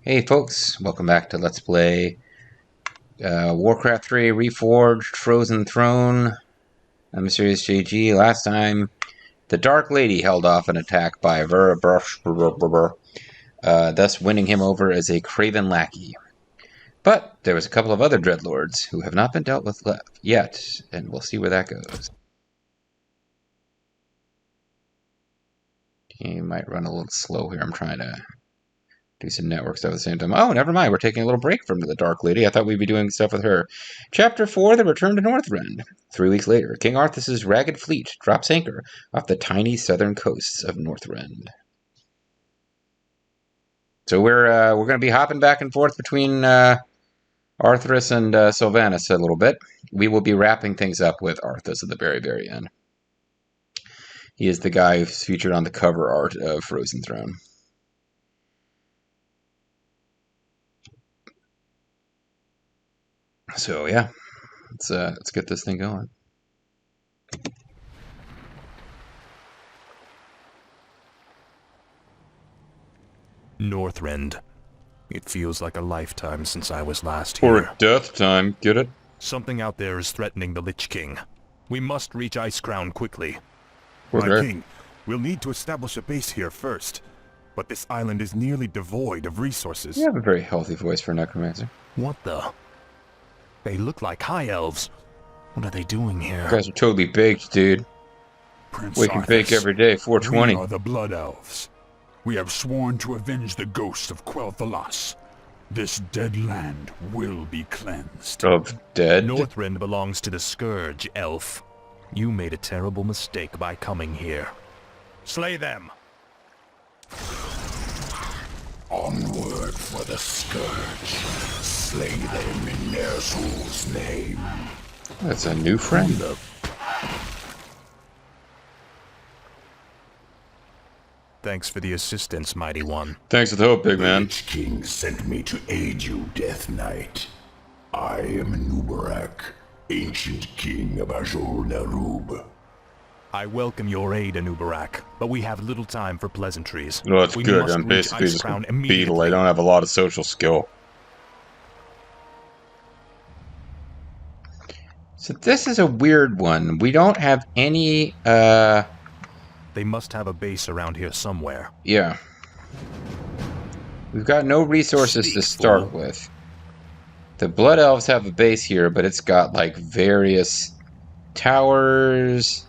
Hey folks, welcome back to Let's Play Warcraft 3 Reforged Frozen Throne. I'm Mysterious JG. Last time, the Dark Lady held off an attack by thus winning him over as a craven lackey. But there was a couple of other Dreadlords who have not been dealt with yet, and we'll see where that goes. He might run a little slow here. I'm trying to do some network stuff at the same time. Oh, never mind. We're taking a little break from the Dark Lady. I thought we'd be doing stuff with her. Chapter 4, The Return to Northrend. 3 weeks later, King Arthas's ragged fleet drops anchor off the tiny southern coasts of Northrend. So we're going to be hopping back and forth between Arthas and Sylvanas a little bit. We will be wrapping things up with Arthas at the very, very end. He is the guy who's featured on the cover art of Frozen Throne. So yeah, let's get this thing going. Northrend. It feels like a lifetime since I was last here. Or death time, get it? Something out there is threatening the Lich King. We must reach Icecrown quickly. My king, we'll need to establish a base here first. But this island is nearly devoid of resources. You have a very healthy voice for a necromancer. What the? They look like high elves. What are they doing here? You guys are totally baked, dude. Prince We can Arthas, bake every day, 420. We are the Blood Elves. We have sworn to avenge the ghost of Quel'Thalas. This dead land will be cleansed. Of dead? Northrend belongs to the Scourge, elf. You made a terrible mistake by coming here. Slay them! Onward for the Scourge. Slay them in Ner'zhul's name. That's a new friend. Thanks for the assistance, Mighty One. Thanks for the hope, big man. The Lich King sent me to aid you, Death Knight. I am Nubarak, ancient king of Azul-Narub. I welcome your aid, Anubarak, but we have little time for pleasantries. Well, that's We good. must I'm reach basically just a Icecrown beetle. immediately. I don't have a lot of social skill. So this is a weird one. We don't have any, They must have a base around here somewhere. yeah. We've got no resources to start with. The Blood Elves have a base here, but it's got, like, various towers.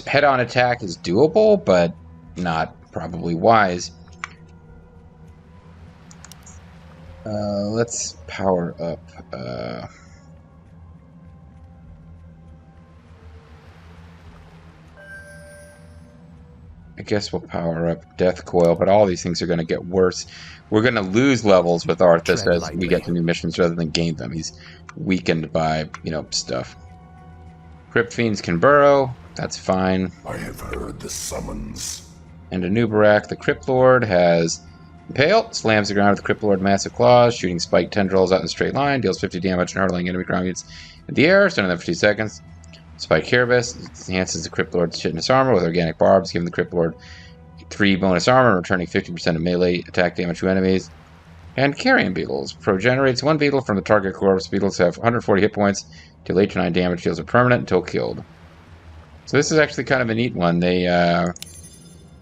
Head-on attack is doable, but not probably wise. Let's power up. I guess we'll power up Death Coil, but all these things are going to get worse. We're going to lose levels with Arthas Tread as lightly. we get to new missions rather than gain them. He's weakened by, stuff. Crypt Fiends can burrow. That's fine. I have heard the summons. And Anubarak, the Crypt Lord, has Impale. Slams the ground with the Crypt Lord massive claws, shooting spiked tendrils out in a straight line. Deals 50 damage and hurtling enemy ground units in the air. Stunning them for 2 seconds. Spike Carapace enhances the Crypt Lord's chitinous armor with organic barbs, giving the Crypt Lord 3 bonus armor and returning 50% of melee attack damage to enemies. And Carrion Beetles. Progenerates 1 beetle from the target corpse. Beetles have 140 hit points, deal 8 to 9 damage, deals are permanent until killed. So this is actually kind of a neat one. He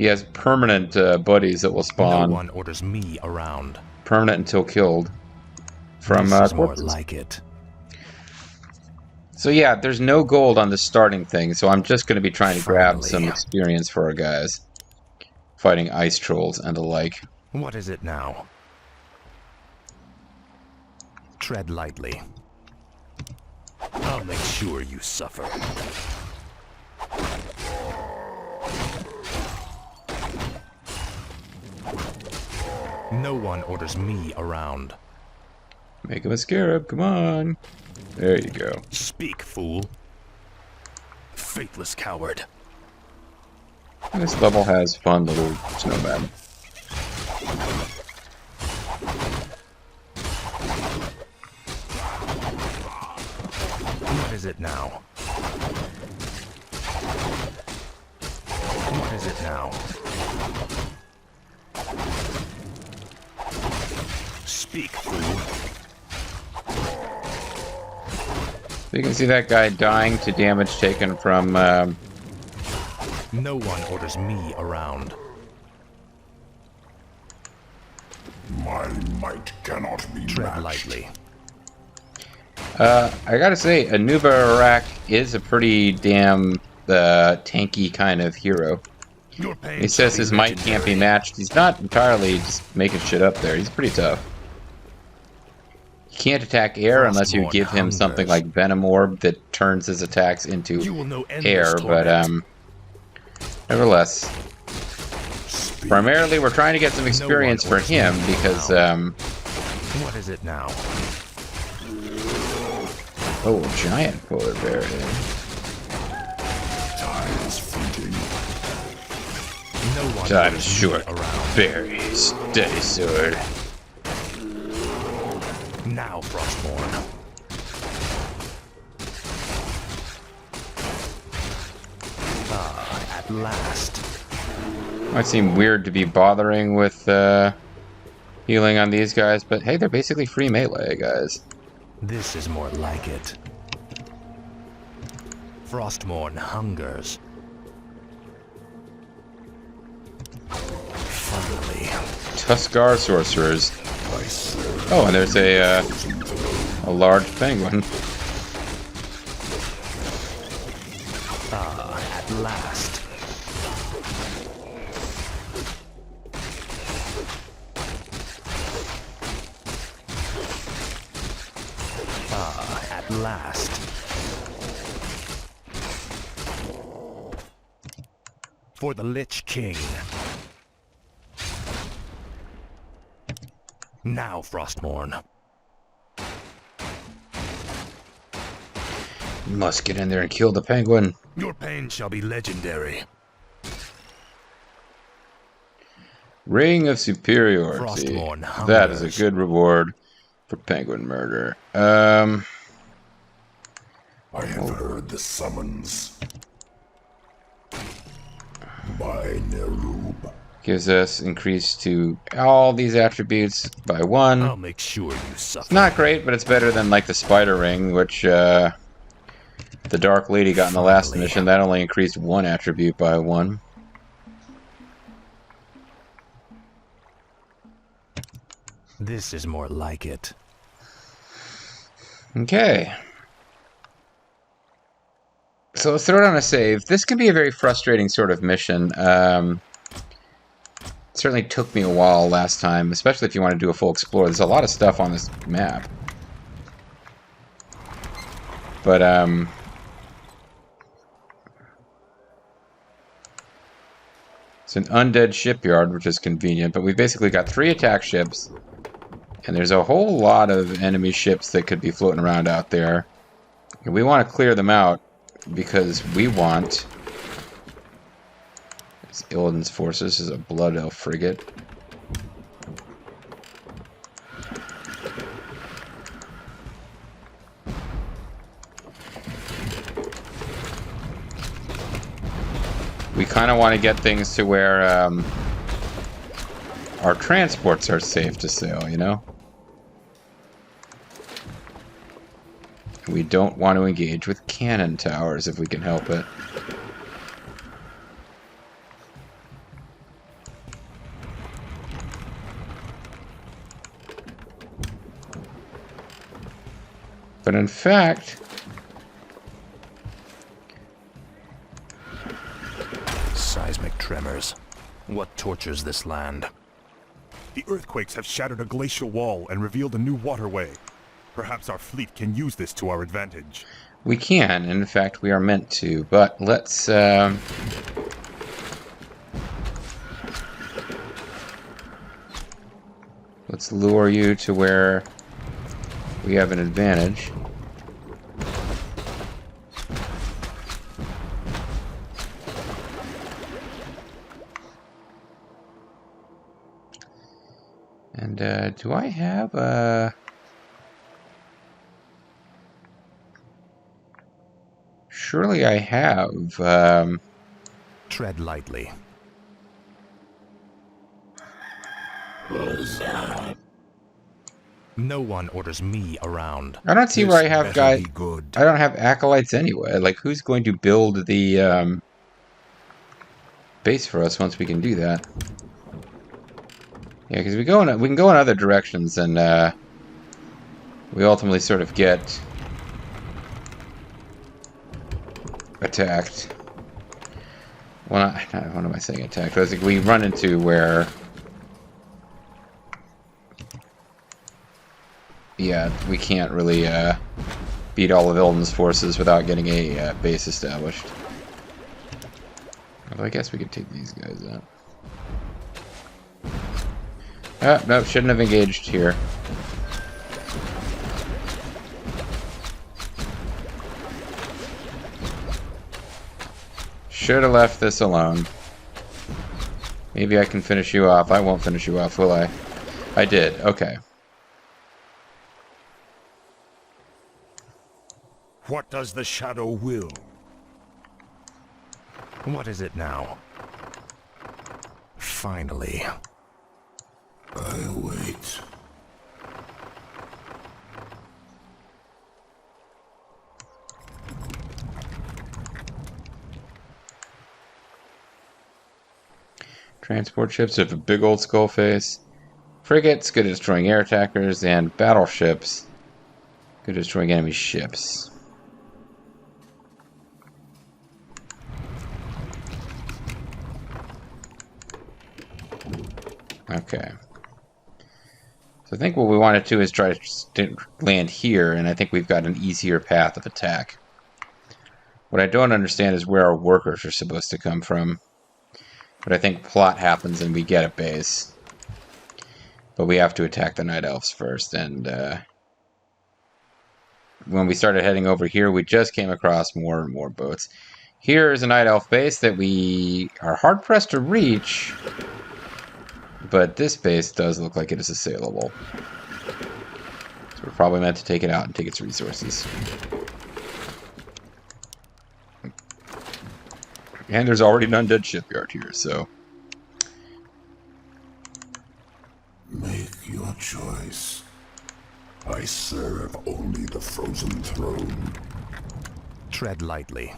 has permanent buddies that will spawn. No one orders me around. Permanent until killed. From This is more corpses. like it. So yeah, there's no gold on the starting thing, so I'm just going to be trying to grab Finally. some experience for our guys. Fighting ice trolls and the like. What is it now? Tread lightly. I'll make sure you suffer. No one orders me around. Make him a scarab, come on. There you go. Speak, fool. Faithless coward. This level has fun little snowman. What is it now? What is it now? Speak, fool. So you can see that guy dying to damage taken from... No one orders me around. My might cannot be Tread matched. lightly. I gotta say, Anubarak is a pretty damn tanky kind of hero. Your pain He says shall be his might can't be legendary. matched. He's not entirely just making shit up there. He's pretty tough. He can't attack air unless you Frostmourne give him something hungers. like Venom Orb that turns his attacks into You will know endless air, but torment. nevertheless. Speak. Primarily, we're trying to get some experience for orders him me because, What is it now? oh, giant polar bear. Time is fleeting. No one Time orders short. me around. Berries, steady sword. Now, Frostmourne. Ah, at last. Might seem weird to be bothering with healing on these guys, but hey, they're basically free melee guys. This is more like it. Frostmourne hungers. Finally. Tuskar sorcerers. I serve Oh, and there's a large penguin. Ah, at last. Ah, at last. For the Lich King. Now, Frostmourne. Must get in there and kill the penguin. Your pain shall be legendary. Ring of Superiority. Frostmourne That is a hungers. good reward for penguin murder. I have heard the summons. By Nerub. Gives us increase to all these attributes by 1. I'll make sure you suffer. Not great, but it's better than like the spider ring, which the Dark Lady got in the last Finally. mission. That only increased 1 attribute by 1. This is more like it. Okay. So let's throw down a save. This can be a very frustrating sort of mission. It certainly took me a while last time, especially if you want to do a full explore. There's a lot of stuff on this map. But, it's an undead shipyard, which is convenient, but we've basically got 3 attack ships, and there's a whole lot of enemy ships that could be floating around out there. And we want to clear them out, because we want... It's Illidan's forces, this is a Blood Elf frigate. We kind of want to get things to where our transports are safe to sail, you know? We don't want to engage with cannon towers if we can help it. But in fact... Seismic tremors. What tortures this land? The earthquakes have shattered a glacial wall and revealed a new waterway. Perhaps our fleet can use this to our advantage. We can, and in fact we are meant to, but let's lure you to where we have an advantage. And do I have a... Surely I have. Tread lightly. No one orders me around. I don't see where I have better guys. be good. I don't have acolytes anyway. Like, who's going to build the base for us once we can do that? Yeah, because we can go in other directions, and we ultimately sort of get attacked. Well, what am I saying? Attacked. I was like, we run into where. Yeah, we can't really beat all of Ilden's forces without getting a base established. Although I guess we could take these guys out. Oh, no, shouldn't have engaged here. Should have left this alone. Maybe I can finish you off. I won't finish you off, will I? I did. Okay. What does the shadow will? What is it now? Finally. I'll wait. Transport ships have a big old skull face. Frigates, good at destroying air attackers, and battleships, good at destroying enemy ships. Okay. So I think what we want to do is try to land here, and I think we've got an easier path of attack. What I don't understand is where our workers are supposed to come from. But I think plot happens and we get a base. But we have to attack the Night Elves first, and when we started heading over here, we just came across more and more boats. Here is a Night Elf base that we are hard-pressed to reach, but this base does look like it is assailable. So we're probably meant to take it out and take its resources. And there's already an undead shipyard here, so... Make your choice. I serve only the frozen throne. Tread lightly.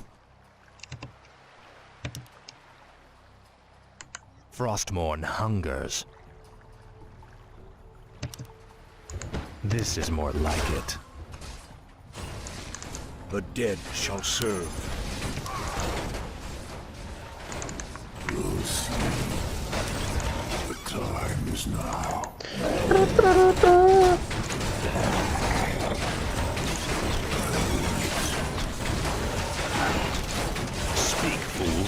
Frostmourne hungers. This is more like it. The dead shall serve. You'll see. The time is now. Speak, fool.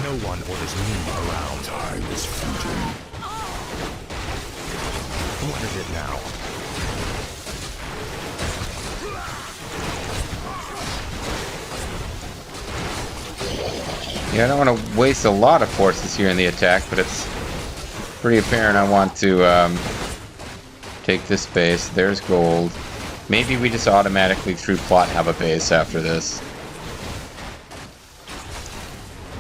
No one orders me around. Time is fleeting. What is it now? Yeah, I don't want to waste a lot of forces here in the attack, but it's pretty apparent I want to take this base. There's gold. Maybe we just automatically, through plot, have a base after this.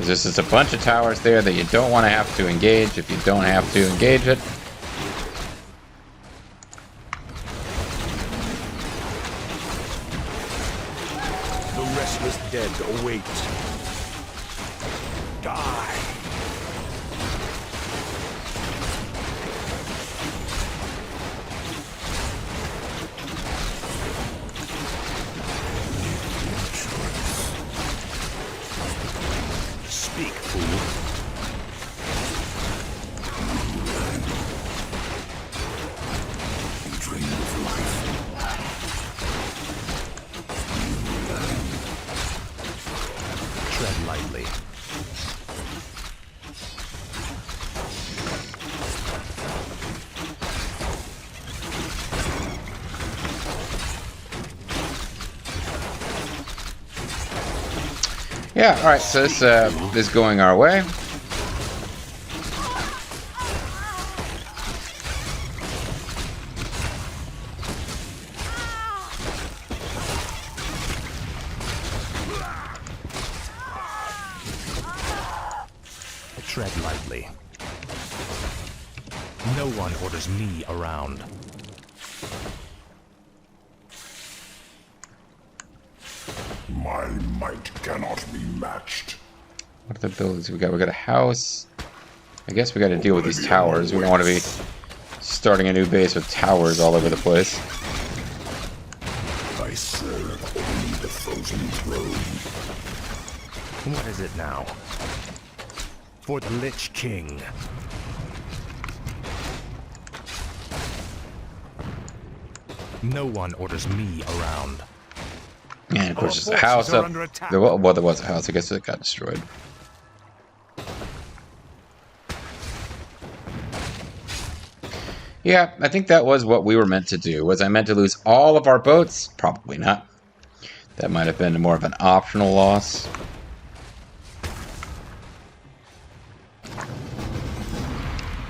There's just a bunch of towers there that you don't want to have to engage if you don't have to engage it. The restless dead await. Die. Speak, fool. Dream of life. Tread lightly. Yeah, alright, so this is going our way. Tread lightly. No one orders me around. My might cannot be matched. What are the buildings we got? We got a house. I guess we got to deal with these towers. We don't want to be starting a new base with towers all over the place. I serve only the frozen throne. What is it now? For the Lich King. No one orders me around. And of course, Our there's a house forces are up. under attack. Well, there was a house. I guess it got destroyed. Yeah, I think that was what we were meant to do. Was I meant to lose all of our boats? Probably not. That might have been more of an optional loss.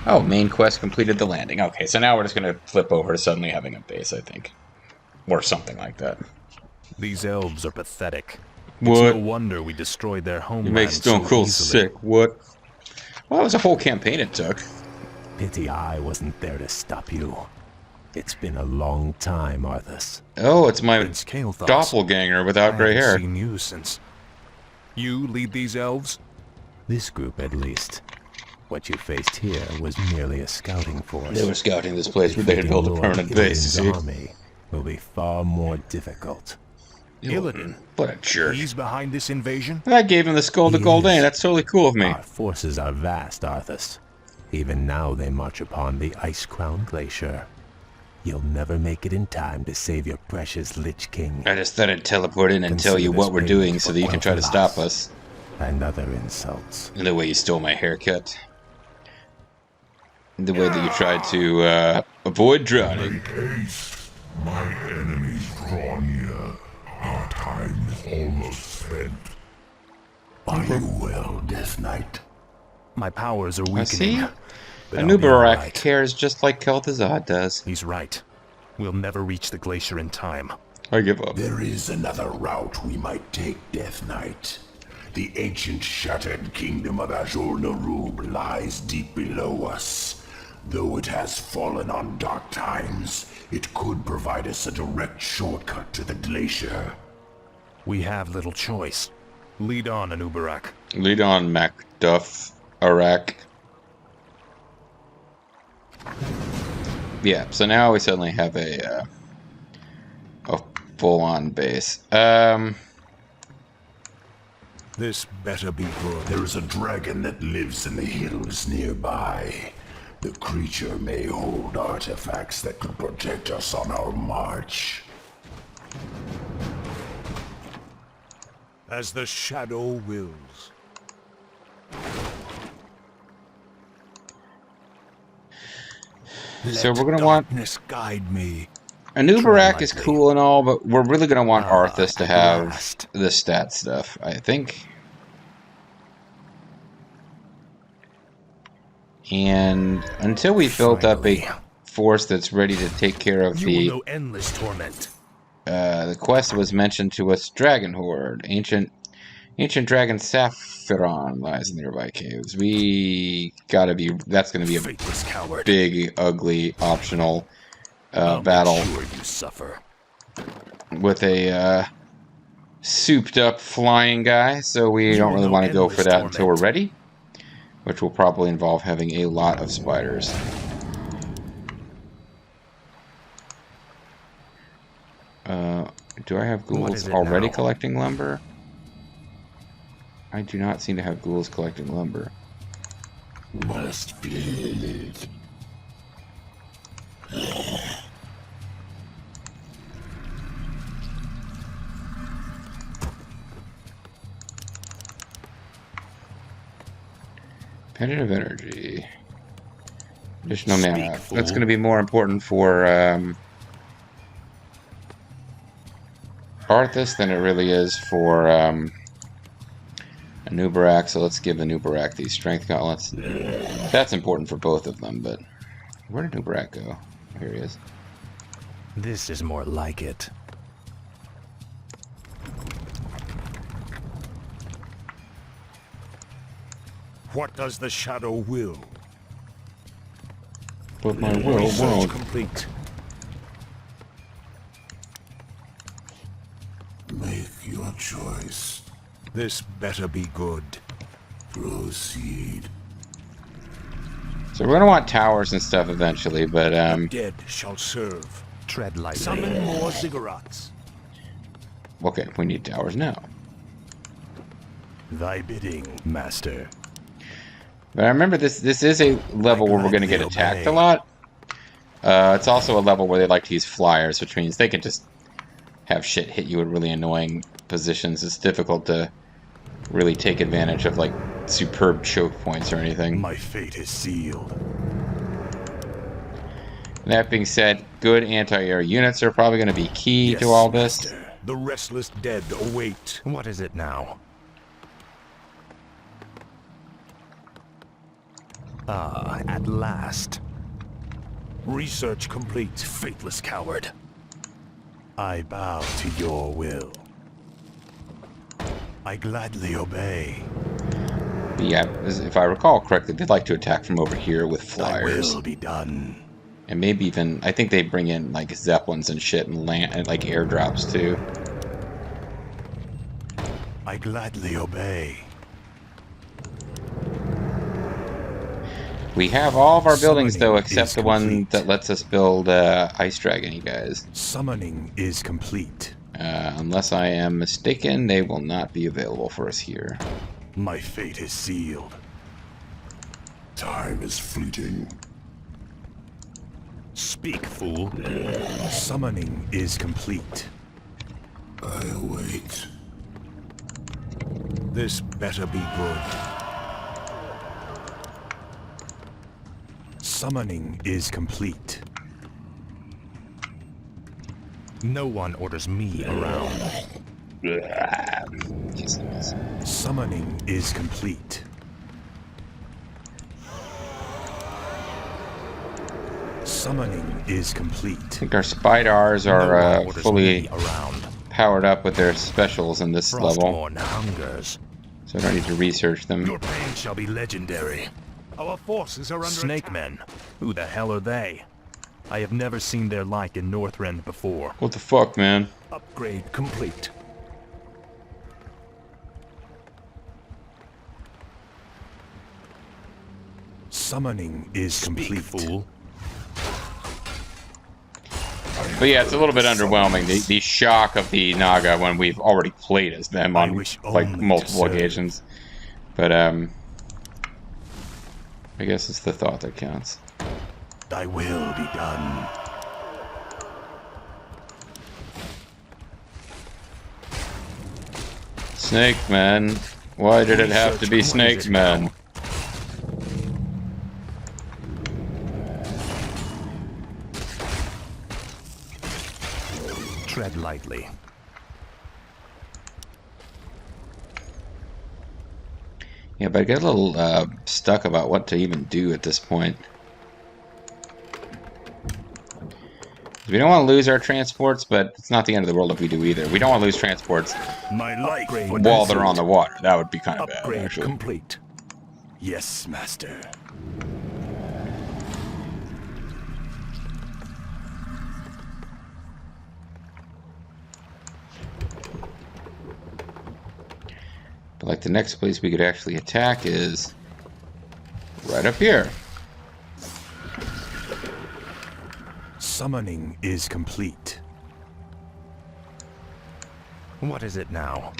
Oh, main quest completed the landing. Okay, so now we're just going to flip over to suddenly having a base, I think. Or something like that. These elves are pathetic. What? It's no wonder we destroyed their homeland. You make Stone so Cold easily. sick. What? Well, it was a whole campaign it took. Pity I wasn't there to stop you. It's been a long time, Arthas. Oh, it's my Prince Kael'thas. doppelganger without I gray haven't hair. seen you since. You lead these elves? This group, at least. What you faced here was merely a scouting force. They were scouting this place where they had built a Defeating permanent Lord base. Illidan's See? army will be far more difficult. Illidan. What a jerk. He's behind this invasion? I gave him the skull to He Goldane. is. That's totally cool of me. Our forces are vast, Arthas. Even now they march upon the ice-crowned glacier. You'll never make it in time to save your precious Lich King I just thought I'd teleport in and Consider tell you this what we're payment doing so for that you can try to Quel'Thalas. stop us. and other insults. And the way you stole my haircut. The way that you tried to avoid drowning. Make haste. My enemies draw near. Our time is almost spent. Are you well, Death Knight? My powers are I see. weakening. but I'll be Anubarak alright. cares just like Kel'Thuzad does. He's right. We'll never reach the glacier in time. I give up. There is another route we might take, Death Knight. The ancient shattered kingdom of Azul-Narub lies deep below us. Though it has fallen on dark times, it could provide us a direct shortcut to the glacier. We have little choice. Lead on, Anubarak. Lead on, Macduff. Arak. Yeah, so now we suddenly have a full-on base. This better be good. There is a dragon that lives in the hills nearby. The creature may hold artifacts that could protect us on our march. As the shadow wills. So we're gonna want Darkness guide me. Anubarak is cool and all, but we're really gonna want Arthas to at have last. the stat stuff, I think. And until we've built up a Finally. force that's ready to take care of You will the know endless torment. quest was mentioned to us, Dragon Horde. Ancient dragon Sapphiron lies in the nearby caves. We gotta be, that's gonna be a Faithless coward. big, ugly, optional I'll battle make sure you suffer. with a souped up flying guy, so we don't really know want to go endless for that until we're torment. ready, which will probably involve having a lot of spiders. Do I have What ghouls is it already now? collecting lumber? I do not seem to have ghouls collecting lumber. Must feel it. Competitive energy. Additional Speak, mana. fool. That's going to be more important for Arthas than it really is for Anubarak, so let's give Anubarak these strength gauntlets. That's important for both of them, but where did Anubarak go? Here he is. This is more like it. What does the shadow will? But my will Research won't. complete. Make your choice. This better be good. Proceed. So we're gonna want towers and stuff eventually, but Dead shall serve. Tread lightly. Summon more ziggurats. okay, we need towers now. Thy bidding, master. But I remember this is a level where we're gonna get attacked a lot. It's also a level where they like to use flyers, which means they can just have shit hit you at really annoying positions. It's difficult to really take advantage of like superb choke points or anything. My fate is sealed. That being said, good anti-air units are probably going to be key to all this. Master. The restless dead await. What is it now? Ah, at last. Research complete, faithless coward. I bow to your will. I gladly obey. Yeah, if I recall correctly, they'd like to attack from over here with Thy flyers. will be done. And maybe even, I think they bring in like zeppelins and shit and land and like airdrops too. I gladly obey. We have all of our buildings though, Summoning except is the one complete. that lets us build Ice Dragon, you guys. Summoning is complete. Unless I am mistaken, they will not be available for us here. My fate is sealed. Time is fleeting. Speak, fool. Summoning is complete. I await. This better be good. Summoning is complete. No one orders me around. Summoning is complete. Summoning is complete. I think our Spidars No one are orders fully me around. powered up with their specials in this level, Frostborn hungers. so I don't need to research them. Your pain shall be legendary. Our forces are under Snake attack. men. Who the hell are they? I have never seen their like in Northrend before. What the fuck, man? Upgrade complete. Summoning is Speak, complete. fool. But yeah, it's a little bit underwhelming, the shock of the Naga when we've already played as them I on wish like only to multiple serve. occasions. But I guess it's the thought that counts. Thy will be done. Snake Man. Why did it have to be Research Snake completed Man? now. Tread lightly. Yeah, but I get a little stuck about what to even do at this point. We don't want to lose our transports, but it's not the end of the world if we do either. We don't want to lose transports My life for while they're pursuit. on the water. That would be kind of bad, Upgrade actually. complete. Yes, master. But like the next place we could actually attack is right up here. Summoning is complete. What is it now?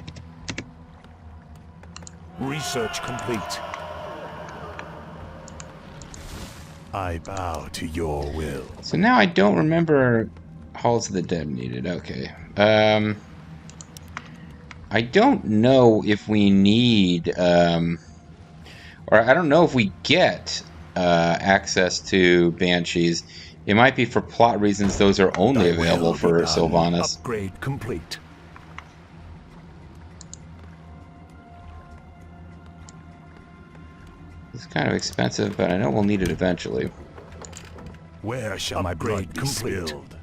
Research complete. I bow to your will. So now I don't remember Halls of the Dead needed. Okay. I don't know if we need, or I don't know if we get access to Banshees. It might be for plot reasons those are only Thy will available be for done. Sylvanas. Upgrade complete. It's kind of expensive, but I know we'll need it eventually. Where shall my blood be spilled?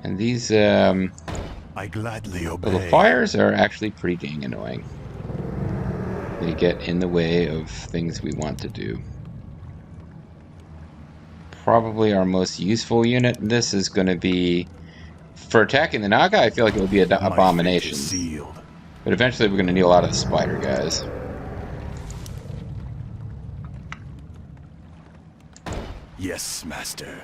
And these, I I gladly So obey. the fires are actually pretty dang annoying. They get in the way of things we want to do. Probably our most useful unit in this is going to be... For attacking the Naga, I feel like it would be Abomination. Sealed. But eventually we're going to need a lot of the spider guys. Yes, master.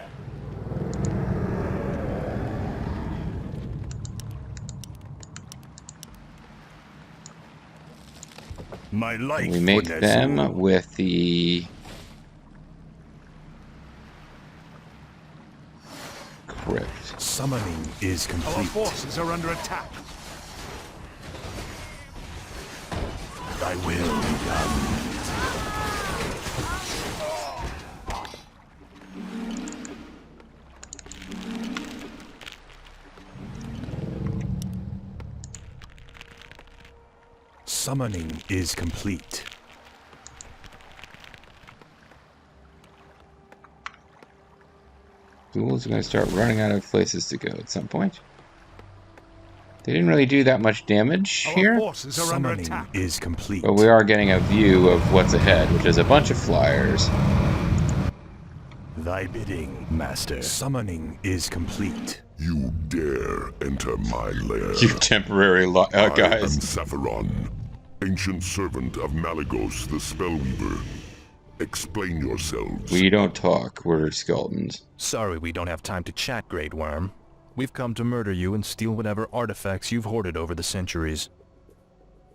My life. We make them with the crypt. Summoning is complete. Our forces are under attack. Thy will be done. Summoning is complete. Ghouls are going to start running out of places to go at some point. They didn't really do that much damage here, Summoning is complete. but we are getting a view of what's ahead, which is a bunch of flyers. Thy bidding, master. Summoning is complete. You dare enter my lair. You temporary I am guys. Sapphiron, ancient servant of Malygos the Spellweaver. Explain yourselves. We don't talk, we're skeletons. Sorry we don't have time to chat, Great Worm. We've come to murder you and steal whatever artifacts you've hoarded over the centuries.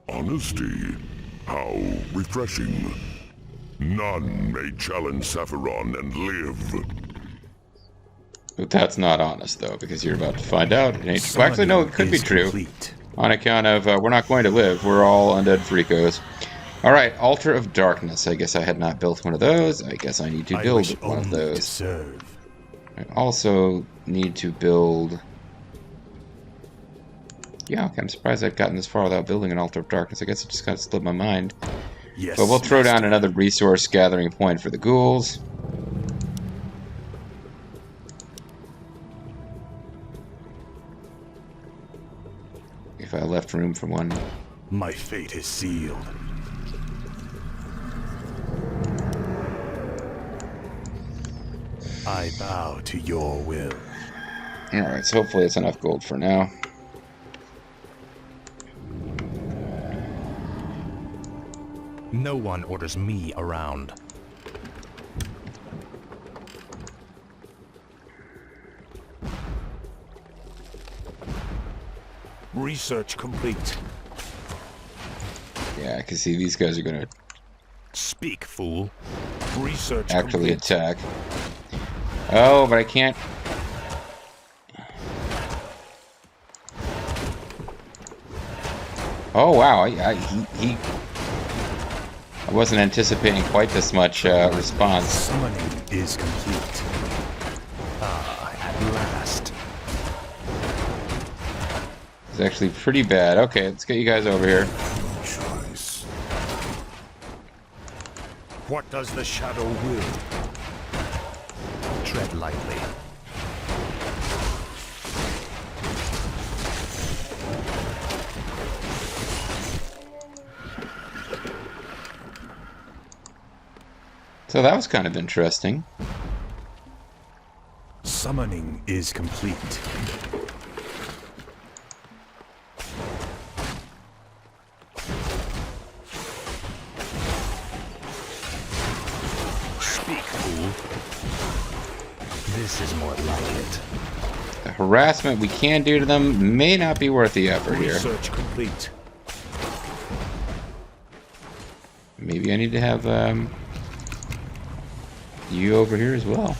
Honesty? How refreshing. None may challenge Sapphiron and live. But that's not honest, though, because you're about to find out. Well, actually, no, it could be true. Complete. On account of, we're not going to live. We're all undead freakos. Alright, Altar of Darkness. I guess I had not built one of those. I guess I need to build one of those. I also need to build... Yeah, okay, I'm surprised I've gotten this far without building an Altar of Darkness. I guess it just kind of slipped my mind. Yes, But we'll throw down another resource gathering point for the ghouls. If I left room for one. My fate is sealed. I bow to your will. Alright, so hopefully it's enough gold for now. No one orders me around. Research complete. Yeah, I can see these guys are going to Speak, fool. Research actually complete. attack. Oh, but I can't... Oh, wow. I wasn't anticipating quite this much response. Summoning is complete. Ah, at last. It's actually pretty bad. Okay, let's get you guys over here. Choice. What does the shadow will? Tread lightly. So that was kind of interesting. Summoning is complete. Speak, fool. This is more like it. The harassment we can do to them may not be worth the effort here. Research complete. Maybe I need to have you over here as well.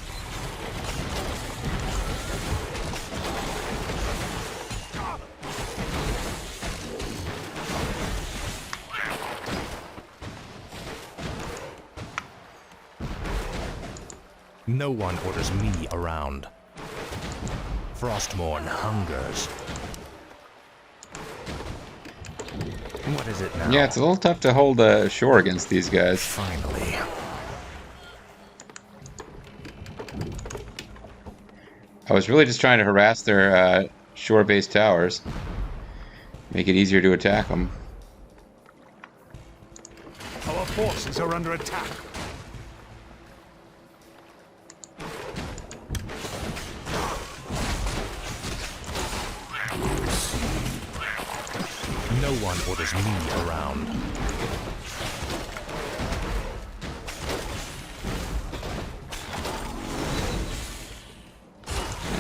No one orders me around. Frostmourne hungers. What is it now? Yeah, it's a little tough to hold shore against these guys. Finally. I was really just trying to harass their shore-based towers. Make it easier to attack them. Our forces are under attack. No one orders me around.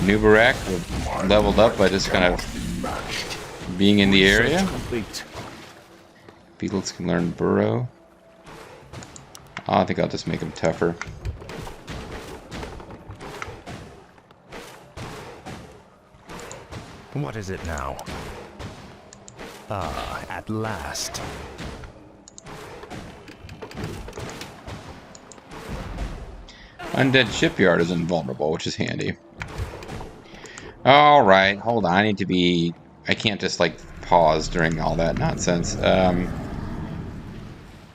Nubarak leveled up by just kind of being in the area. Complete. Beetles can learn burrow. I think I'll just make them tougher. What is it now? Ah, at last. Undead Shipyard is invulnerable, which is handy. Alright, hold on. I need to be... I can't just, like, pause during all that nonsense.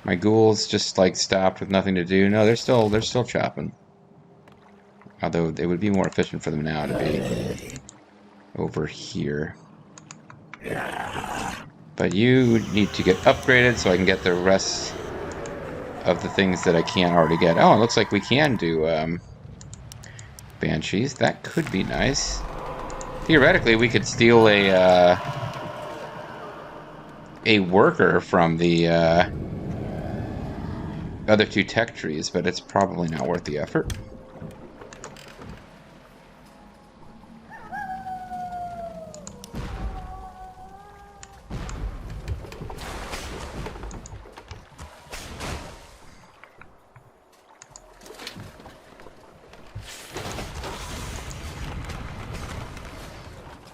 My ghouls just, like, stopped with nothing to do. No, they're still chopping. Although, it would be more efficient for them now to be over here. But you need to get upgraded so I can get the rest of the things that I can't already get. Oh, it looks like we can do, Banshees. That could be nice. Theoretically, we could steal a worker from the other two tech trees, but it's probably not worth the effort.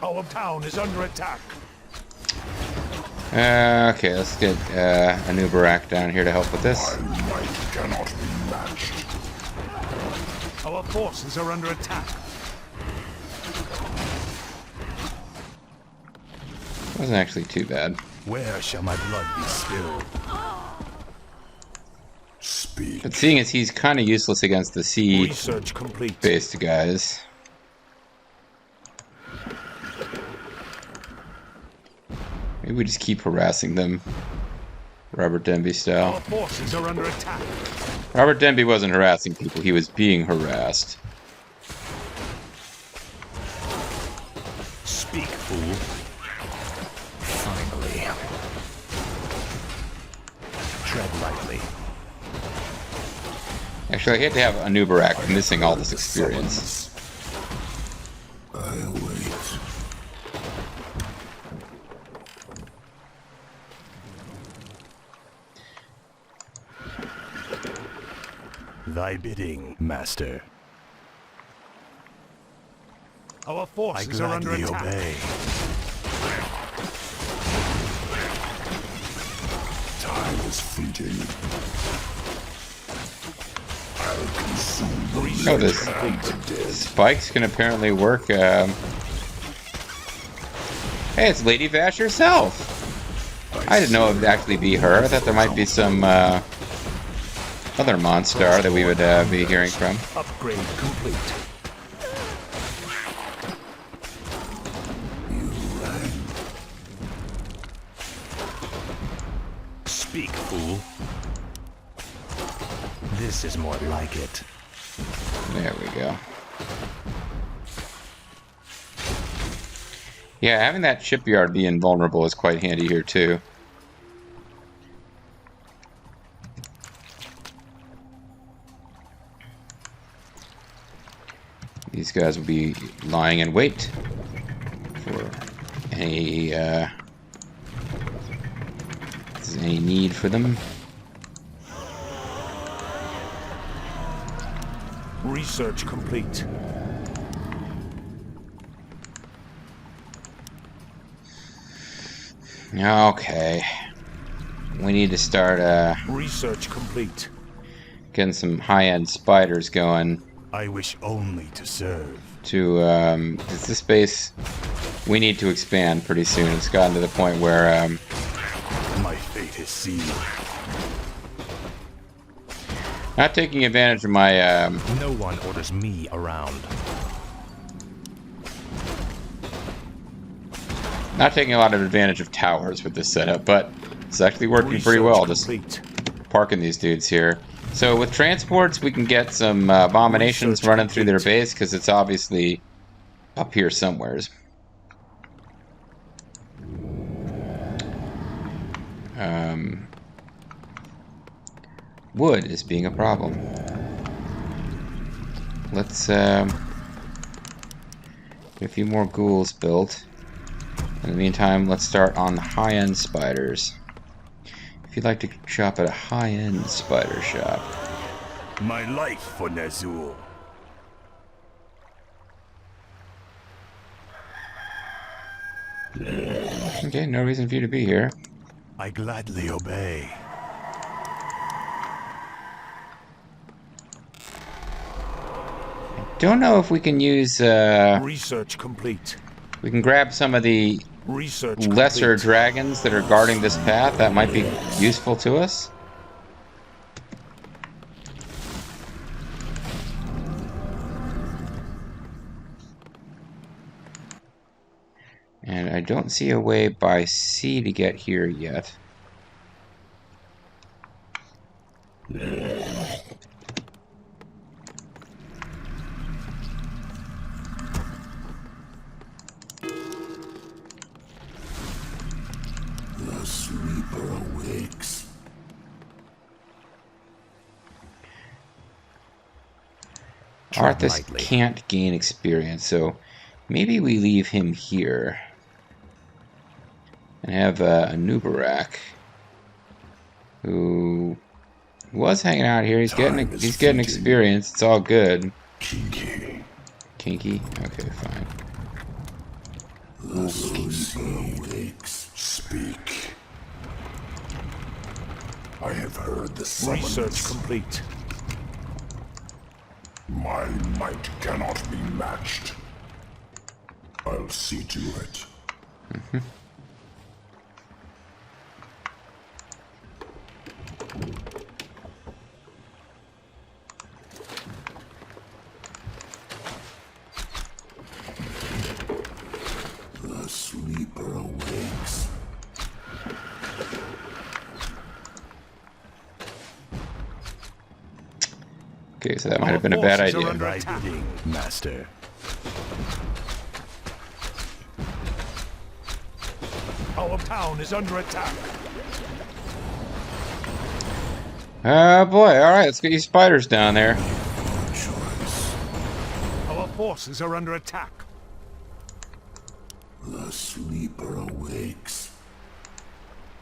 Our town is under attack. Okay, let's get a new Barak down here to help with this. My might cannot be matched. Our forces are under attack. Wasn't actually too bad. Where shall my blood be spilled? Speak. But seeing as he's kind of useless against the Research complete. sea-based guys, maybe we just keep harassing them, Robert Denby style. Our forces are under attack. Robert Denby wasn't harassing people, he was being harassed. Speak, fool. Finally. Tread lightly. Actually, I hate to have a new Barak missing all this experience. I wait. Thy bidding, master. Our I forces are under gladly attack. obey. Time is fleeting. I'll consume the Oh, this and the dead. spikes can apparently work. Hey, it's Lady Vash herself! I didn't know it would actually be her. I thought there might be some other monster that we would be hearing from. Upgrade complete. Speak, fool. This is more like it. There we go. Yeah, having that shipyard be invulnerable is quite handy here too. These guys will be lying in wait for any if there's any need for them. Research complete. Okay. We need to start Research complete. getting some high-end spiders going I wish only to serve. to this base we need to expand pretty soon. It's gotten to the point where My fate is sealed. not taking advantage of my No one orders me around. Not taking a lot of advantage of towers with this setup, but it's actually working pretty well. Just parking these dudes here. So with transports, we can get some abominations running through their base because it's obviously up here somewheres. Wood is being a problem. Let's get a few more ghouls built. In the meantime, let's start on the high-end spiders. If you'd like to shop at a high-end spider shop. My life for Nazul. Okay, no reason for you to be here. I gladly obey. Don't know if we can use, Research complete. we can grab some of the lesser dragons that are guarding this path. That might be useful to us. And I don't see a way by sea to get here yet. The sleeper awakes. Arthas can't gain experience, so maybe we leave him here. And have a Nubarak, who was hanging out here. He's getting experience. It's all good. Kinky. Kinky? Okay, fine. The sleeper awakes. Speak. I have heard the summons. Research complete. My might cannot be matched. I'll see to it. The sleeper awakes. Okay, so that might have been a bad idea. Right bidding, master. Our town is under attack. Oh boy, alright, let's get these spiders down there. Choice. Our forces are under attack. The sleeper awakes.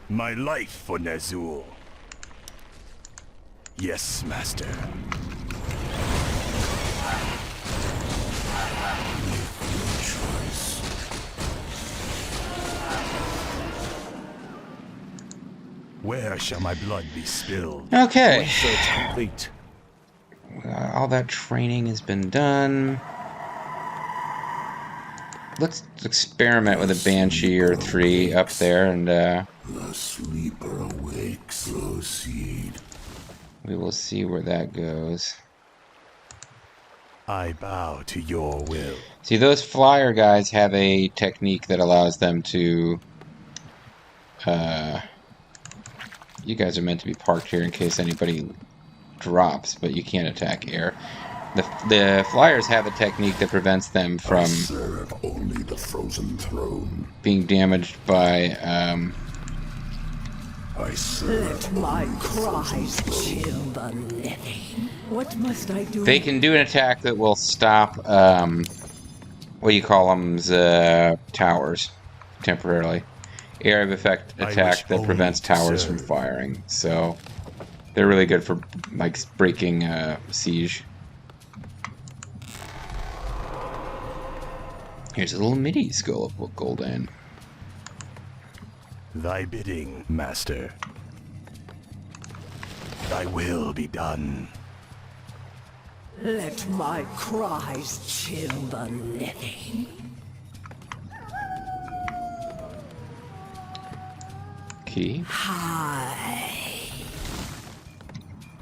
My life for Nazul. Yes, master. Choice. Where shall my blood be spilled? Okay. Research complete. All that training has been done. Let's experiment with a Banshee or 3 up there, and The sleeper awakes. Proceed. we will see where that goes. I bow to your will. See, those flyer guys have a technique that allows them to... you guys are meant to be parked here in case anybody drops, but you can't attack air. The flyers have a technique that prevents them I from serve only the frozen throne. being damaged by... I serve Let my cries chill the living. What must I do? They can do an attack that will stop, what do you call them, towers, temporarily. Area of effect attack that prevents towers from firing. So, they're really good for, like, breaking siege. Here's a little mini skull of Gul'dan. Thy bidding, master. Thy will be done. Let my cries chill the living. Key. Hi.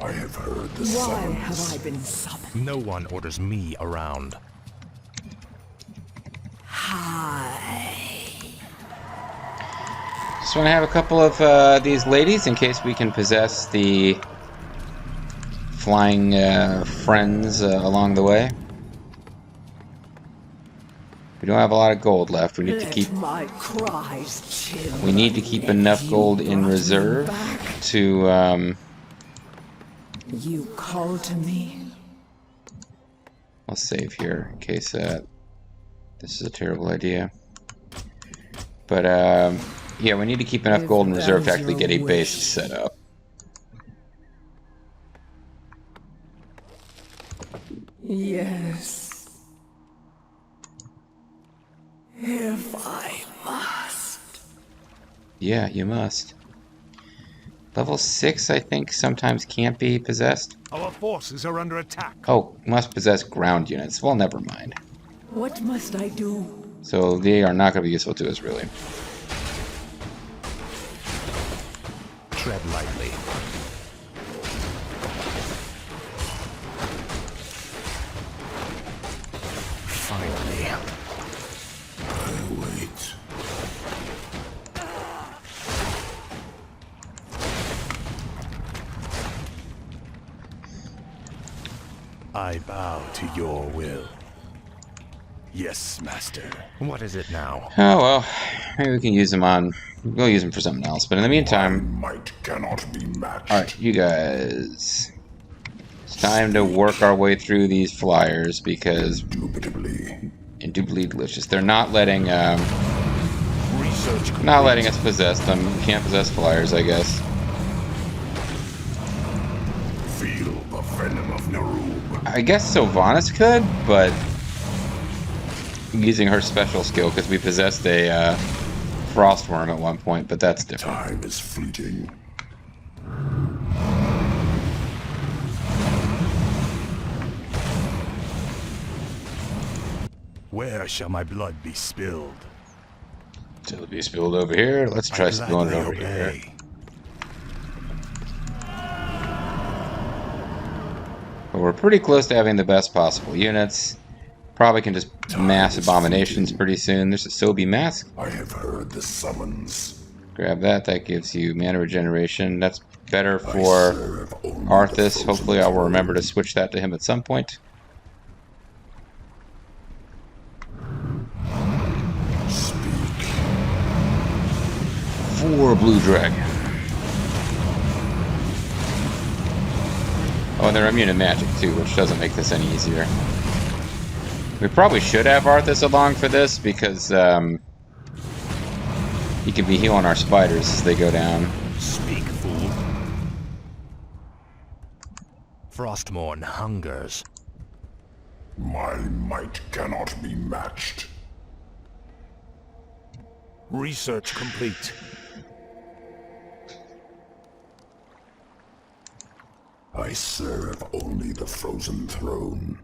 I have heard the Why summons. have I been summoned? No one orders me around. Hi. Just want to have a couple of these ladies in case we can possess the flying friends along the way. We don't have a lot of gold left. We need to keep. My cries chill. We need to keep enough gold in reserve to. You call to me. I'll save here in case this is a terrible idea. But yeah, we need to keep enough gold in reserve to actually get a base set up. Yes. If I must. Yeah, you must. Level 6, I think, sometimes can't be possessed. Our forces are under attack. Oh, must possess ground units. Well, never mind. What must I do? So they are not going to be useful to us, really. Tread lightly. Finally. I'll wait. I bow to your will. Yes, master. What is it now? Oh, well. Maybe we can use them on... We'll use them for something else. But in the meantime... Might cannot be matched. Alright, you guys... It's time to work our way through these flyers, because... Indubitably delicious. They're not letting, Research not letting us possess them. We can't possess flyers, I guess. Feel the venom of Narub. I guess Sylvanas could, but... Using her special skill, because we possessed a, Frostworm at one point, but that's different. Time is fleeting. Where shall my blood be spilled? It'll be spilled over here. Let's try spilling it over here. But we're pretty close to having the best possible units. Probably can just mass abominations pretty soon. There's a Sobi mask. I have heard the summons. Grab that. That gives you mana regeneration. That's better for Arthas. Hopefully I will remember to switch that to him at some point. Speak. 4 blue dragon. Oh, and they're immune to magic too, which doesn't make this any easier. We probably should have Arthas along for this, because he could be healing our spiders as they go down. Speak, fool. Frostmourne hungers. My might cannot be matched. Research complete. I serve only the frozen throne.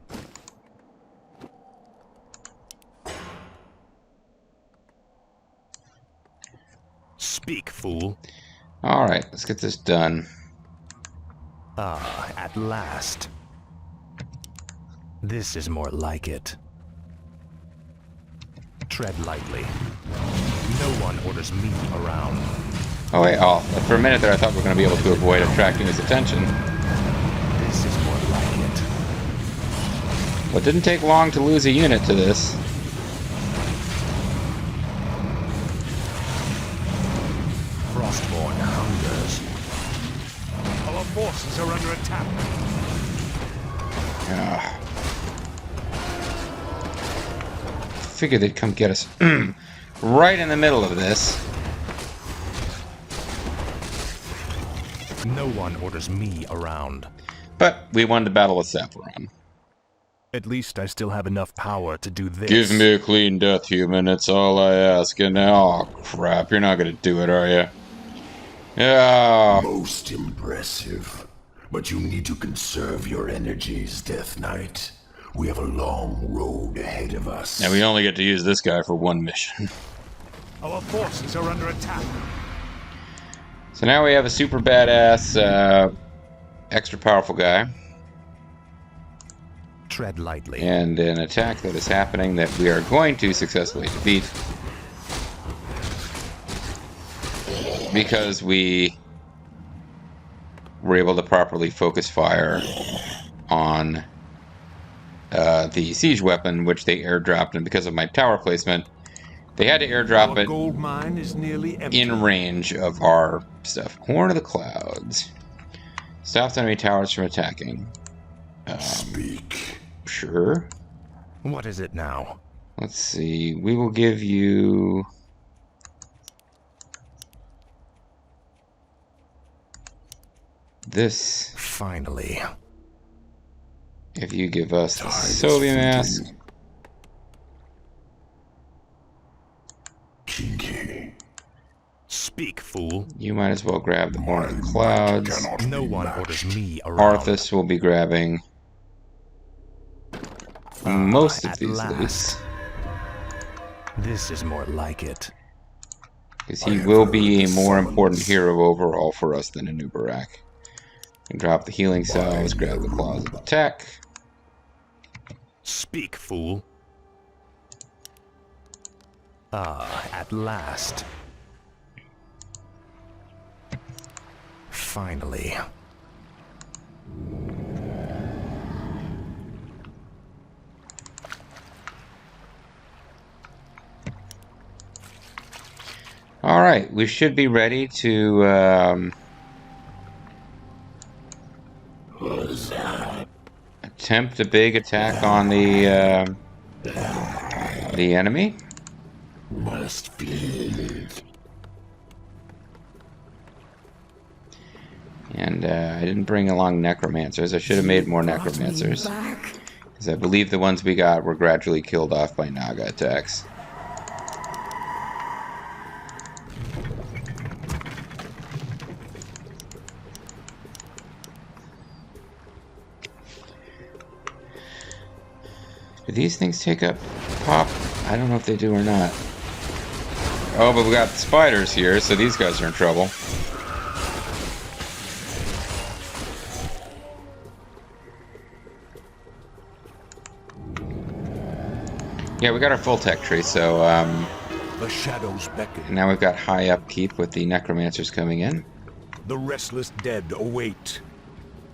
Speak, fool. Alright, let's get this done. Ah, at last. This is more like it. Tread lightly. No one orders me around. Oh wait, for a minute there I thought we were going to be able to avoid attracting his attention. This is more like it. Well, it didn't take long to lose a unit to this. Frostmourne hungers. Our forces are under attack. Figured they'd come get us right in the middle of this. No one orders me around. But we won the battle with Sapphiron. At least I still have enough power to do this. Give me a clean death, human. It's all I ask. And oh crap, you're not gonna do it, are you? Yeah. Most impressive. But you need to conserve your energies, Death Knight. We have a long road ahead of us. And we only get to use this guy for one mission. Our forces are under attack. So now we have a super badass, extra powerful guy. Tread lightly. And an attack that is happening that we are going to successfully defeat. because we were able to properly focus fire on the siege weapon, which they airdropped, and because of my tower placement, they had to airdrop it gold mine is nearly empty. in range of our stuff. Horn of the Clouds. Stops enemy towers from attacking. Speak. Sure. What is it now? Let's see. We will give you... this. Finally. If you give us the Soviet mask. Kinky. Speak, fool. You might as well grab the Horn of the Clouds. No one orders me around. Arthas will be grabbing most of these loots. This is more like it. Because he will be a more important hero overall for us than a new Barak. And drop the healing cells, grab the claws of attack. Speak, fool. Ah, at last. Finally. Alright, we should be ready to attempt a big attack on the enemy. Must be. And I didn't bring along necromancers. I should have made more necromancers. Because I believe the ones we got were gradually killed off by Naga attacks. Do these things take up pop? I don't know if they do or not. Oh, but we got spiders here, so these guys are in trouble. Yeah, we got our full tech tree, so The shadows beckon. now we've got high upkeep with the necromancers coming in. The restless dead await.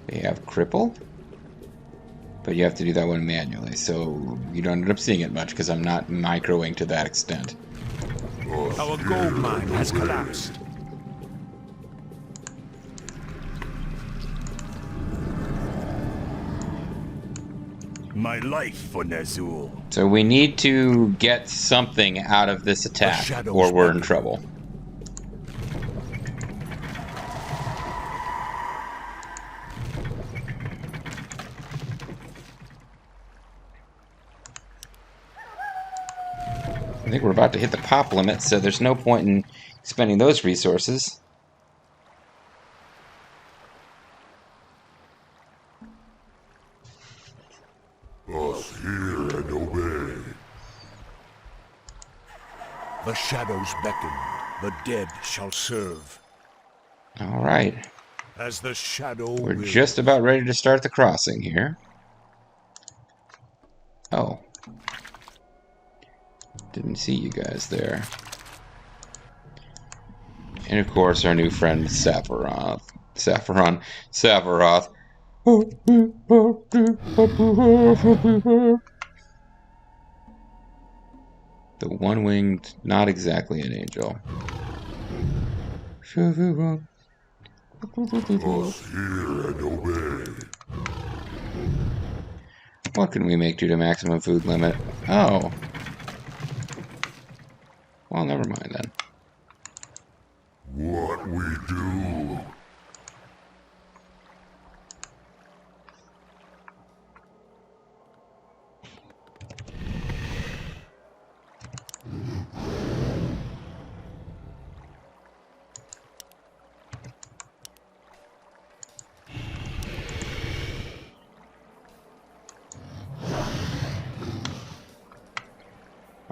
They have cripple, but you have to do that one manually, so you don't end up seeing it much because I'm not microing to that extent. Our gold mine has collapsed. My life for Nazul. So we need to get something out of this attack, or we're in trouble. I think we're about to hit the pop limit, so there's no point in spending those resources. Us hear and obey. The shadows beckon. The dead shall serve. Alright, As the shadow we're will. just about ready to start the crossing here. Oh. Didn't see you guys there. And of course, our new friend Sephiroth. The one-winged, not exactly an angel. Sephiroth. Us hear and obey. What can we make due to maximum food limit? Oh. Well, never mind then. What we do.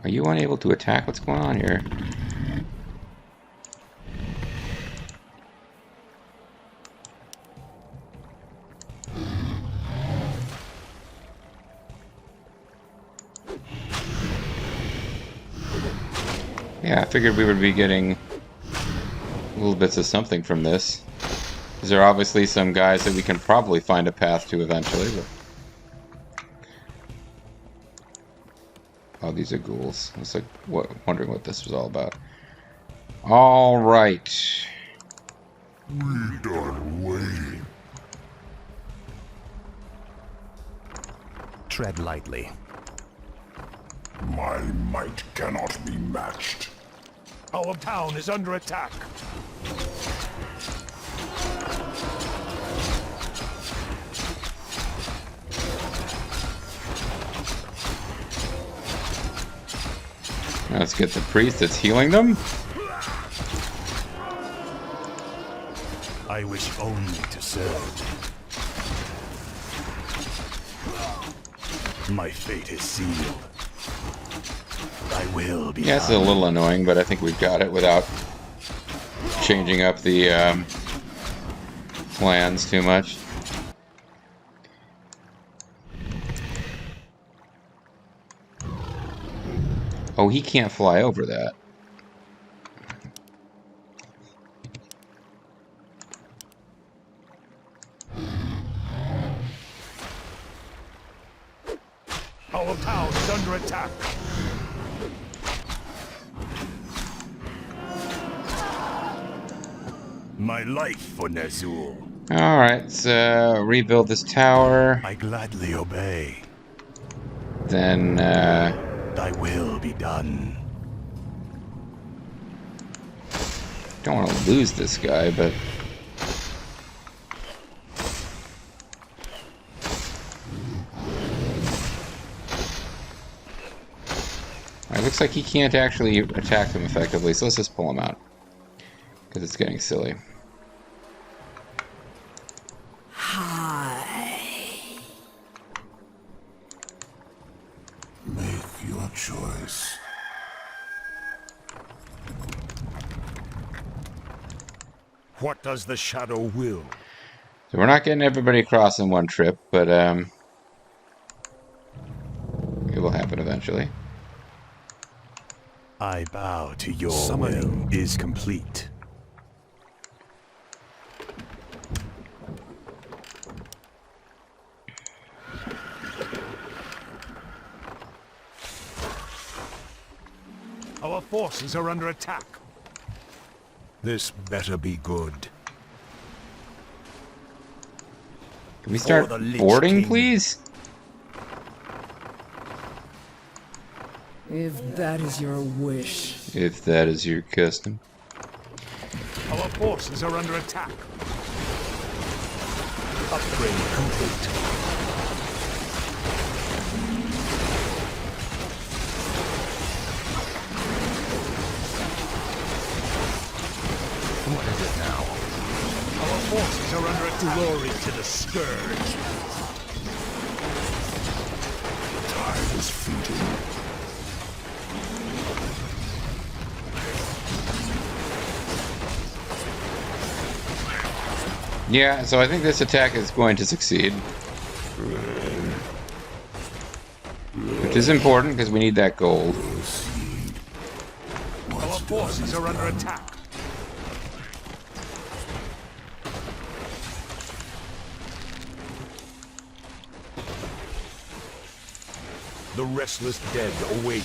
Are you unable to attack? What's going on here? Yeah, I figured we would be getting little bits of something from this. There are obviously some guys that we can probably find a path to eventually, but... Oh, these are ghouls. I was like, wondering what this was all about. Alright. We done waiting. Tread lightly. My might cannot be matched. Our town is under attack. Let's get the priest that's healing them. I wish only to serve. My fate is sealed. I will be. Yeah, it's a little annoying, but I think we've got it without changing up the plans too much. Oh, he can't fly over that. Our town is under attack. My life for Ner'zhul. Alright, let's rebuild this tower. I gladly obey. Then, Thy will be done. don't want to lose this guy, but... It looks like he can't actually attack them effectively, so let's just pull him out. Because it's getting silly. Make your choice. What does the shadow will? So we're not getting everybody across in one trip, but it will happen eventually. I bow to your summoning will. Is complete. Our forces are under attack. This better be good. Can we start boarding, please? If that is your wish. If that is your custom. Our forces are under attack. Upgrade complete. What is it now? Our forces are under attack. Glory to the Scourge. Time is fleeting. Yeah, so I think this attack is going to succeed. Which is important, because we need that gold. Our forces are under attack. The restless dead await.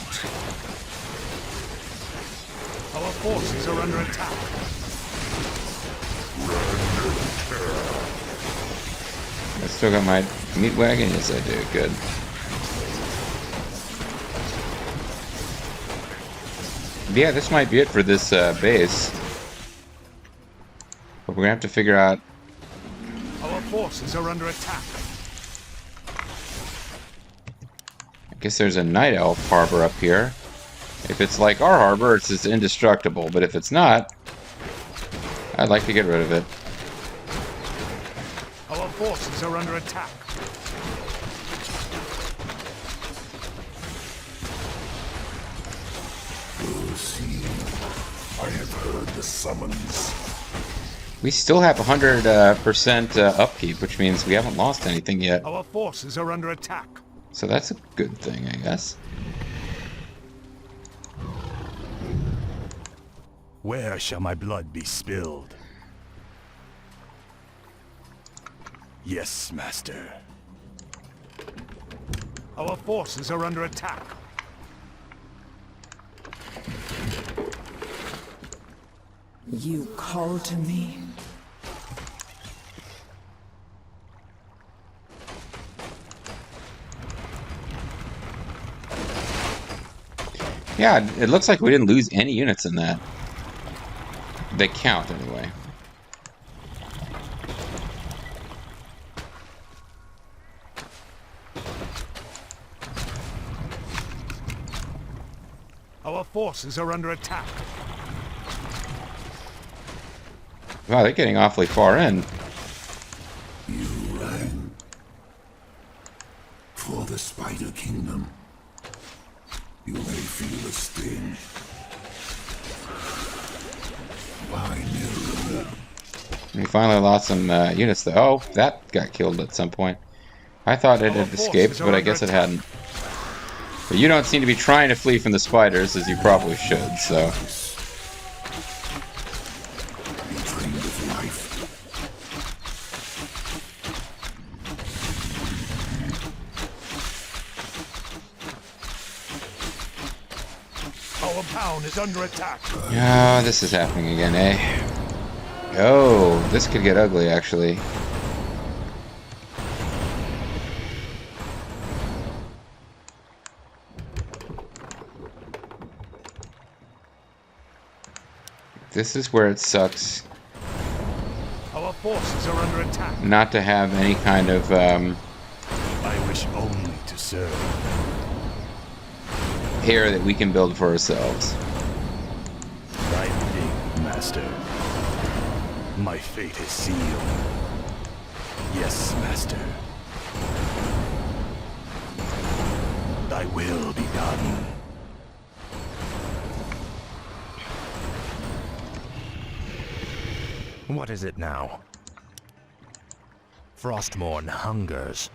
Our forces are under attack. I still got my meat wagon? Yes, I do. Good. Yeah, this might be it for this base. But we're going to have to figure out... Our forces are under attack. I guess there's a night elf harbor up here. If it's like our harbor, it's just indestructible. But if it's not, I'd like to get rid of it. Our forces are under attack. Proceed. I have heard the summons. We still have 100% upkeep, which means we haven't lost anything yet. Our forces are under attack. So that's a good thing, I guess. Where shall my blood be spilled? Yes, Master. Our forces are under attack. You call to me? Yeah, it looks like we didn't lose any units in that. They count, anyway. Our forces are under attack. Wow, they're getting awfully far in. You rang for the Spider Kingdom. You may feel the sting. By Nero. We finally lost some units, though. Oh, that got killed at some point. I thought it had escaped, but I guess it hadn't. But you don't seem to be trying to flee from the spiders, as you probably should, so... You train with life. Our town is under attack. Oh, this is happening again, eh? Oh, this could get ugly, actually. This is where it sucks Our forces are under attack. not to have any kind of, I wish only to serve. hair that we can build for ourselves. Thy bidding, Master. My fate is sealed. Yes, Master. Thy will be done. What is it now? Frostmourne hungers.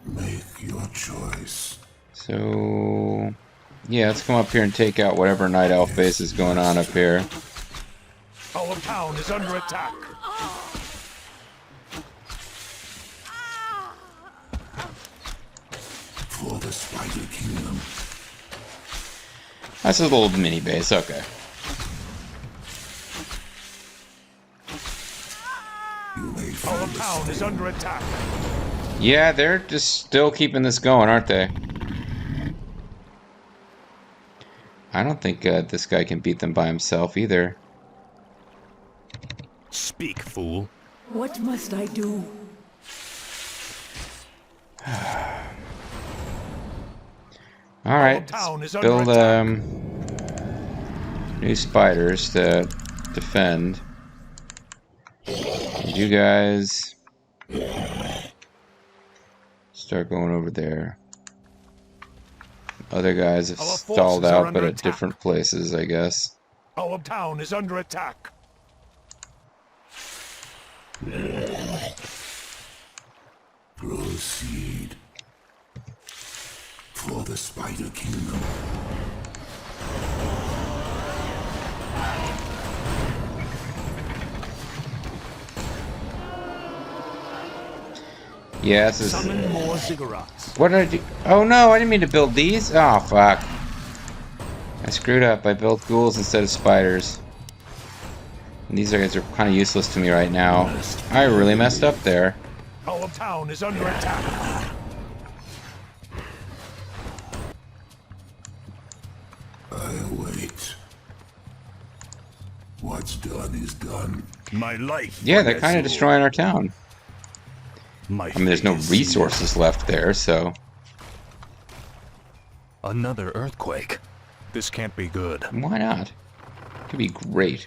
Make your choice. So... yeah, let's come up here and take out whatever Night Elf base is going on up here. Our town is under attack. For the Spider Kingdom. That's a little mini base, okay. You may feel Our the town is sting. under attack. Yeah, they're just still keeping this going, aren't they? I don't think this guy can beat them by himself either. Speak, fool. What must I do? Alright, town is let's under build new spiders to defend. And you guys start going over there. Other guys have Our stalled forces are out, under but at attack. different places, I guess. Our town is under attack. Proceed. For the Spider Kingdom. Yeah, this is... Summon more ziggurats. What did I do? Oh no, I didn't mean to build these. Oh, fuck. I screwed up. I built ghouls instead of spiders. And these guys are kind of useless to me right now. I really messed up there. Our town is under attack. I wait. What's done is done. My life. Yeah, for they're their kind of soul. destroying our town. My I mean, there's no fate is resources left there, so... Another earthquake. This can't be good. why not? It could be great.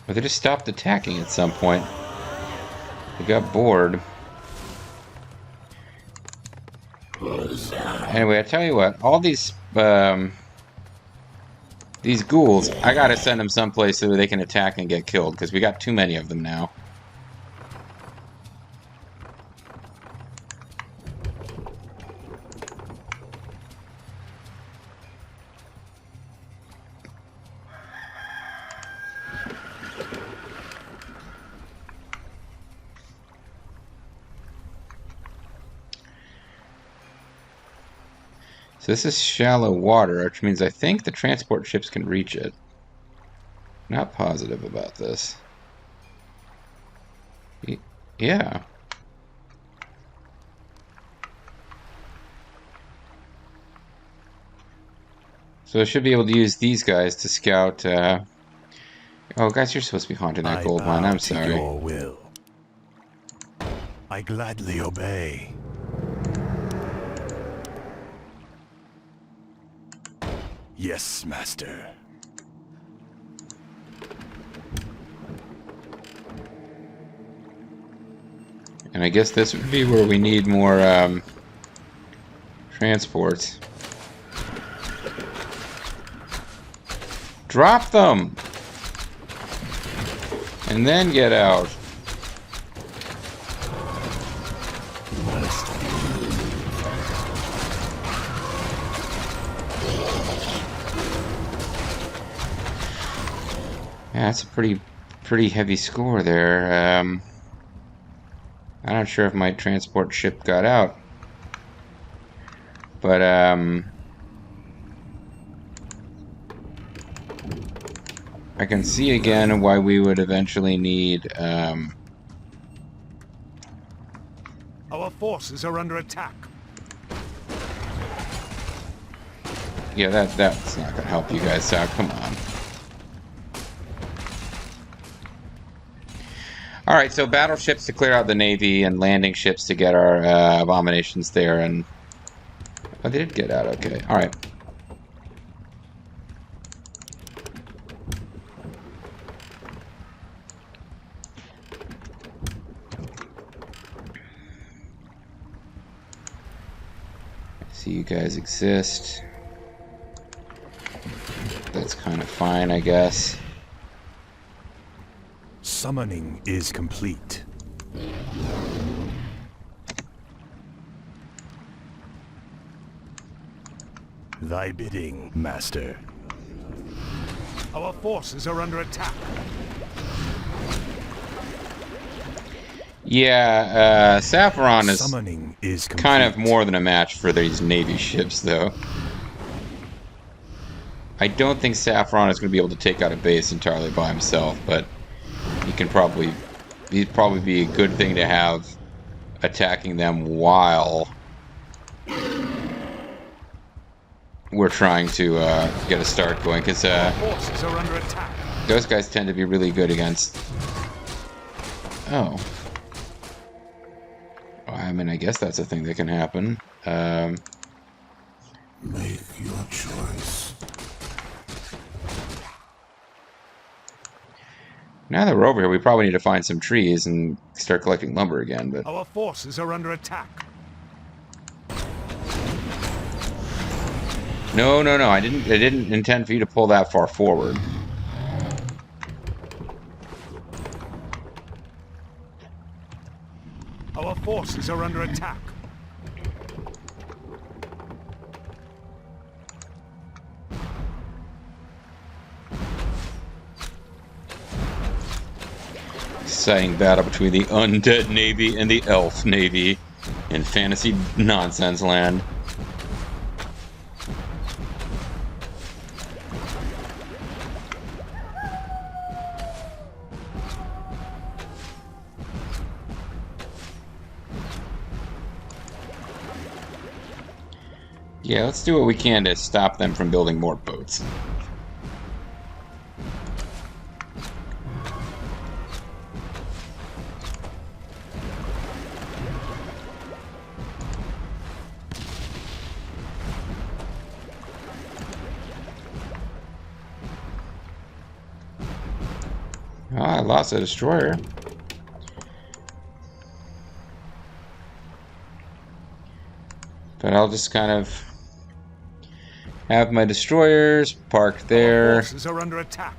But they just stopped attacking at some point. They got bored. Anyway, I tell you what, all these These ghouls, I gotta send them someplace so they can attack and get killed, because we got too many of them now. So this is shallow water, which means I think the transport ships can reach it. Not positive about this. Yeah. So I should be able to use these guys to scout. Oh, guys, you're supposed to be haunting that gold mine. I'm sorry. Your will. I gladly obey. Yes, master. And I guess this would be where we need more transports. Drop them! And then get out. Yeah, that's a pretty heavy score there. I'm not sure if my transport ship got out. But, I can see again why we would eventually need, Our forces are under attack. Yeah, that's not gonna help you guys out. Come on. Alright, so battleships to clear out the Navy and landing ships to get our abominations there, and... Oh, they did get out, okay. Alright. See, you guys exist. That's kind of fine, I guess. Summoning is complete. Thy bidding, master. Our forces are under attack. Yeah, Saffron is Summoning is complete. kind of more than a match for these Navy ships, though. I don't think Saffron is going to be able to take out a base entirely by himself, but he'd probably be a good thing to have attacking them while we're trying to get a start going, because Forces are under attack. those guys tend to be really good against... Oh. I mean, I guess that's a thing that can happen. Make your choice. Now that we're over here, we probably need to find some trees and start collecting lumber again, but... Our forces are under attack. No, I didn't intend for you to pull that far forward. Our forces are under attack. Exciting battle between the undead navy and the elf navy in fantasy nonsense land. Yeah, let's do what we can to stop them from building more boats. Ah, I lost a destroyer. But I'll just kind of have my destroyers parked there, Our forces are under attack.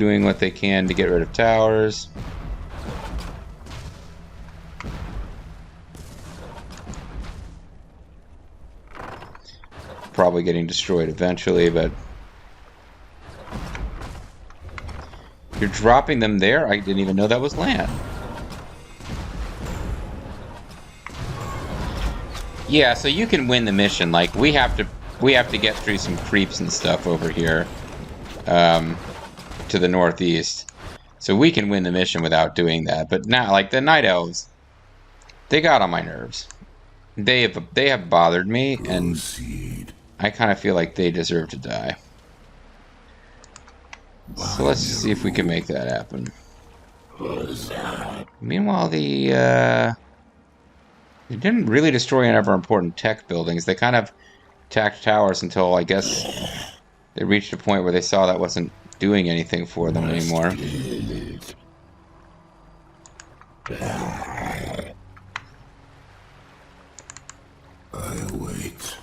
doing what they can to get rid of towers. Probably getting destroyed eventually, but you're dropping them there? I didn't even know that was land. Yeah, so you can win the mission. Like, we have to get through some creeps and stuff over here to the northeast. So we can win the mission without doing that. But now, like, the Night Elves, they got on my nerves. They have bothered me, and I kind of feel like they deserve to die. So let's see if we can make that happen. Meanwhile, they didn't really destroy any of our important tech buildings. They kind of attacked towers until, I guess, they reached a point where they saw that wasn't doing anything for them anymore. I wait.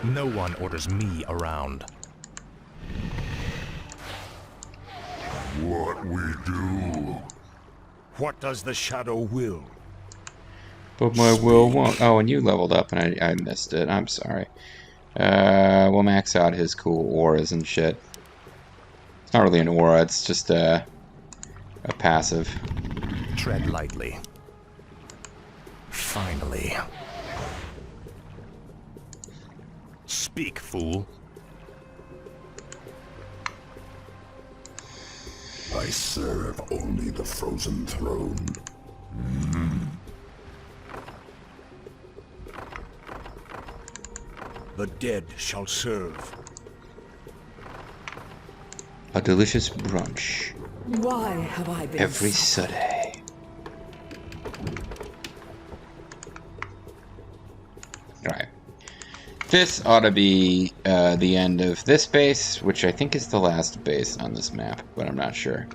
No one orders me around. What we do? What does the shadow will? But my will won't. Oh, and you leveled up and I missed it. I'm sorry. We'll max out his cool auras and shit. It's not really an aura, it's just a passive. Tread lightly. Finally. Speak, fool. I serve only the frozen throne. The dead shall serve. A delicious brunch Why have I been every Sunday. Alright. This ought to be the end of this base, which I think is the last base on this map, but I'm not sure.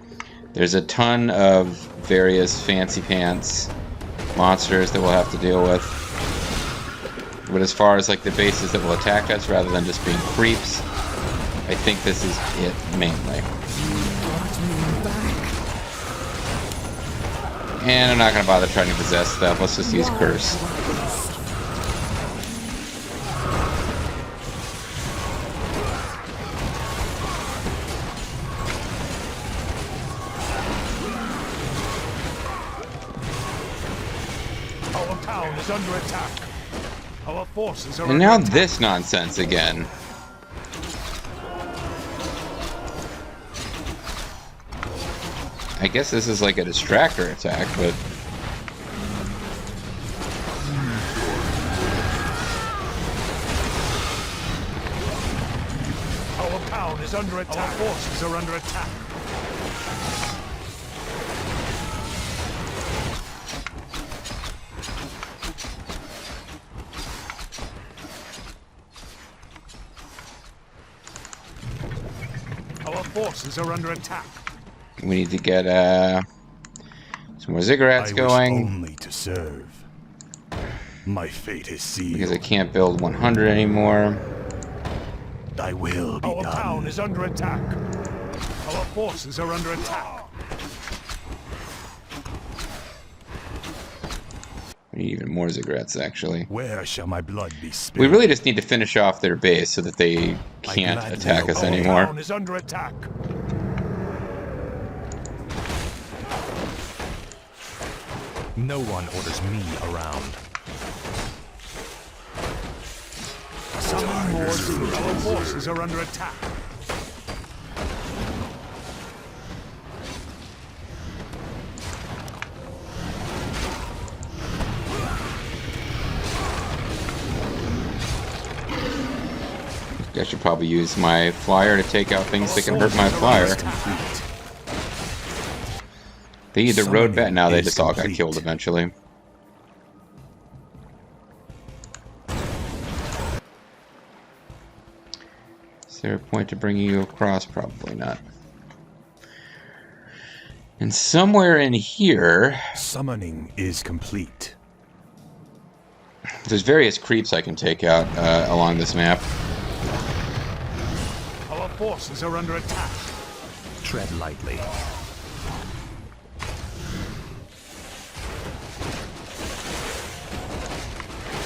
There's a ton of various fancy pants monsters that we'll have to deal with. But as far as like the bases that will attack us rather than just being creeps, I think this is it mainly. And I'm not going to bother trying to possess stuff. Let's just use Curse. Our town is under attack. Our forces are And now under attack. this nonsense again. I guess this is like a distractor attack, but... Our town is under attack. Our forces are under attack. Our forces are under attack. We need to get some more ziggurats I going, wish only to serve. My fate is sealed. because I can't build 100 anymore. Thy will be done. Our town is under attack. Our forces are under attack. We need even more ziggurats, actually. Where shall my blood be spilled? We really just need to finish off their base so that they can't attack us anymore. Our town is under attack. No one orders me around. Summon more troops. Our forces are under attack. I should probably use my flyer to take out things that can hurt my flyer. They either rode back. Now they just all got killed eventually. Is there a point to bringing you across? Probably not. And somewhere in here, Summoning is complete. there's various creeps I can take out along this map. Our forces are under attack. Tread lightly.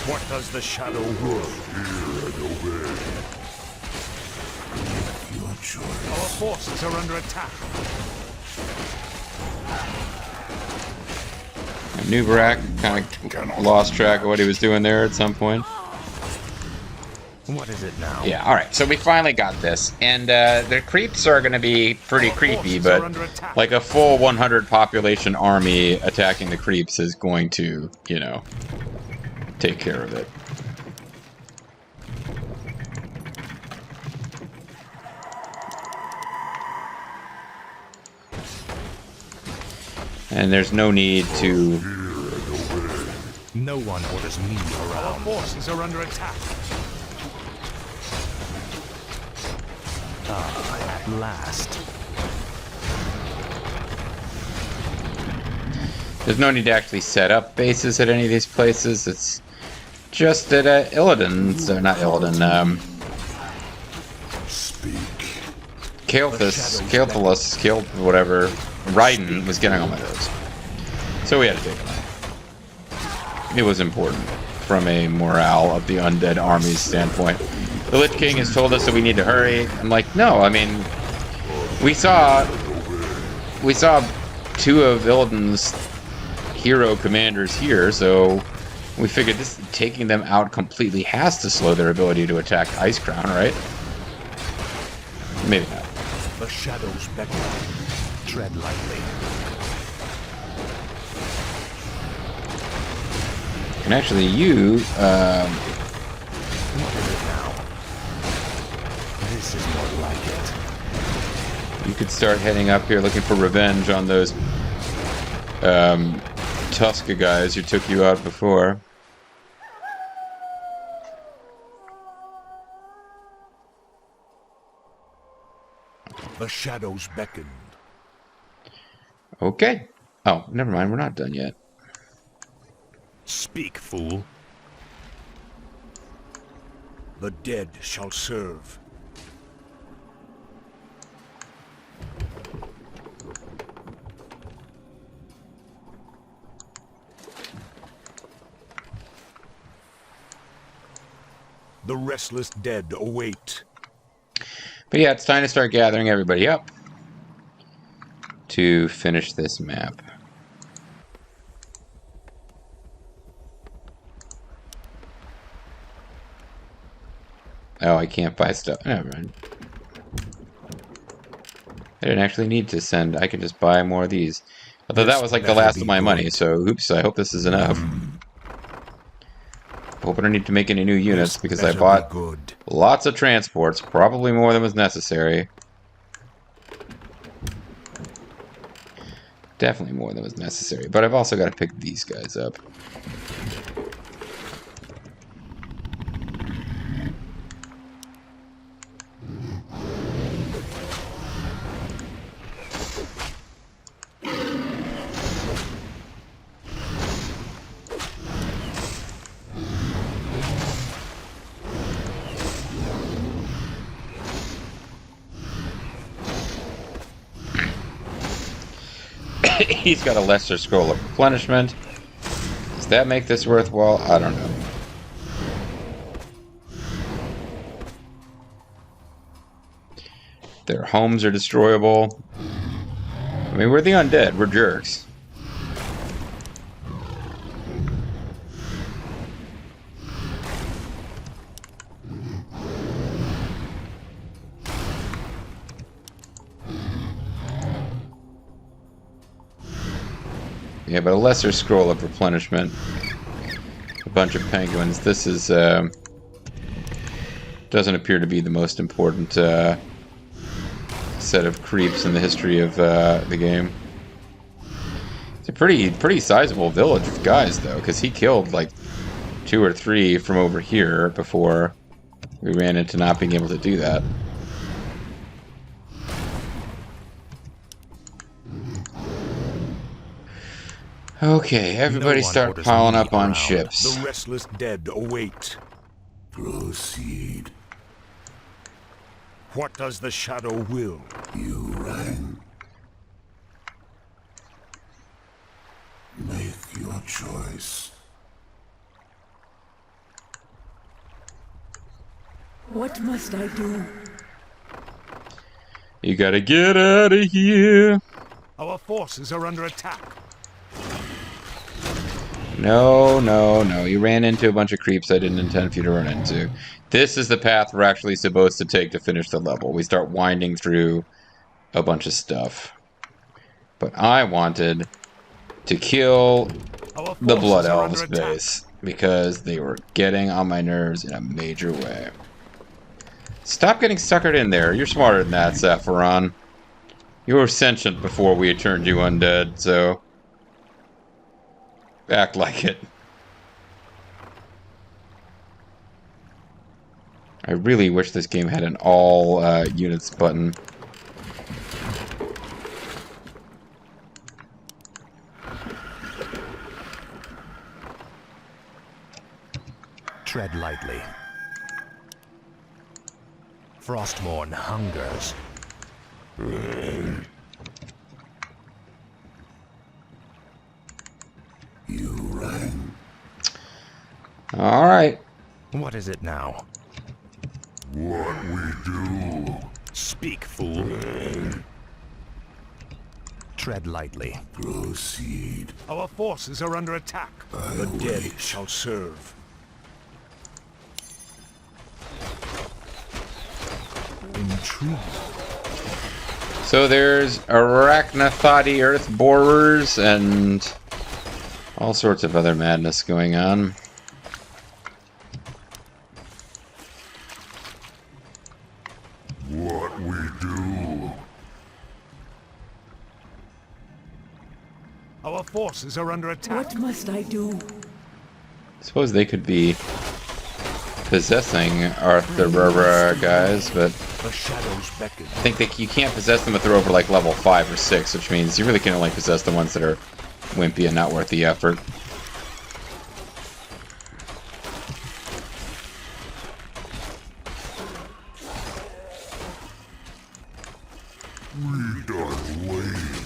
What does the shadow rule? Your choice. Our forces are under attack. Nubarak kind of lost track of what he was doing there at some point. What is it now? Yeah, alright, so we finally got this. And the creeps are going to be pretty creepy, but like a full 100 population army attacking the creeps is going to, you know, take care of it. And there's no need to... No one orders me Our around. forces are under attack. At last. There's no need to actually set up bases at any of these places. It's just at Illidan's, or not Illidan, Speak. Kael'thas, whatever, Raiden was getting on my nerves. So we had to take him out. It was important from a morale of the undead army's standpoint. The Lich King has told us that we need to hurry. I'm like, no, I mean, we saw two of Illidan's hero commanders here, so we figured this taking them out completely has to slow their ability to attack Icecrown, right? Maybe not. The shadows beckon. Tread lightly. And actually, you, What is it now? This is more like it. you could start heading up here looking for revenge on those Tuska guys who took you out before. The shadows beckoned. Okay. Oh, never mind. We're not done yet. Speak, fool. The dead shall serve. The restless dead await. But yeah, it's time to start gathering everybody up to finish this map. Oh, I can't buy stuff. Never mind. I didn't actually need to send. I can just buy more of these. Although that was like the last of my money, so oops, I hope this is enough. I hope I don't need to make any new units because I bought lots of transports, probably more than was necessary. Definitely more than was necessary, but I've also got to pick these guys up. He's got a lesser scroll of replenishment. Does that make this worthwhile? I don't know. Their homes are destroyable. I mean, we're the undead. We're jerks. Yeah, but a lesser scroll of replenishment. A bunch of penguins. This is, doesn't appear to be the most important, set of creeps in the history of, the game. It's a pretty sizable village of guys, though, because he killed, like, 2 or 3 from over here before we ran into not being able to do that. Okay, everybody No one start orders piling me up on around. ships. The restless dead await. Proceed. What does the shadow will? You rang. Make your choice. What must I do? You gotta get out of here. Our forces are under attack. No, no, no. You ran into a bunch of creeps I didn't intend for you to run into. This is the path we're actually supposed to take to finish the level. We start winding through a bunch of stuff. But I wanted to kill Our the Blood forces are Elves under attack. base because they were getting on my nerves in a major way. Stop getting suckered in there. You're smarter than that, Sapphiron. You were sentient before we had turned you undead, so act like it. I really wish this game had an all units button. Tread lightly. Frostmourne hungers. You rang. Alright. What is it now? What we do. Speak, fool. Tread lightly. Proceed. Our forces are under attack. The dead shall serve. Intrigue. So there's arachnothody earth borers and all sorts of other madness going on. What we do. Our forces are under attack. What must I do? Suppose they could be possessing Arthur guys, but The shadows beckon. I think that you can't possess them if they're over like level 5 or 6, which means you really can only possess the ones that are wimpy and not worth the effort. We done waiting.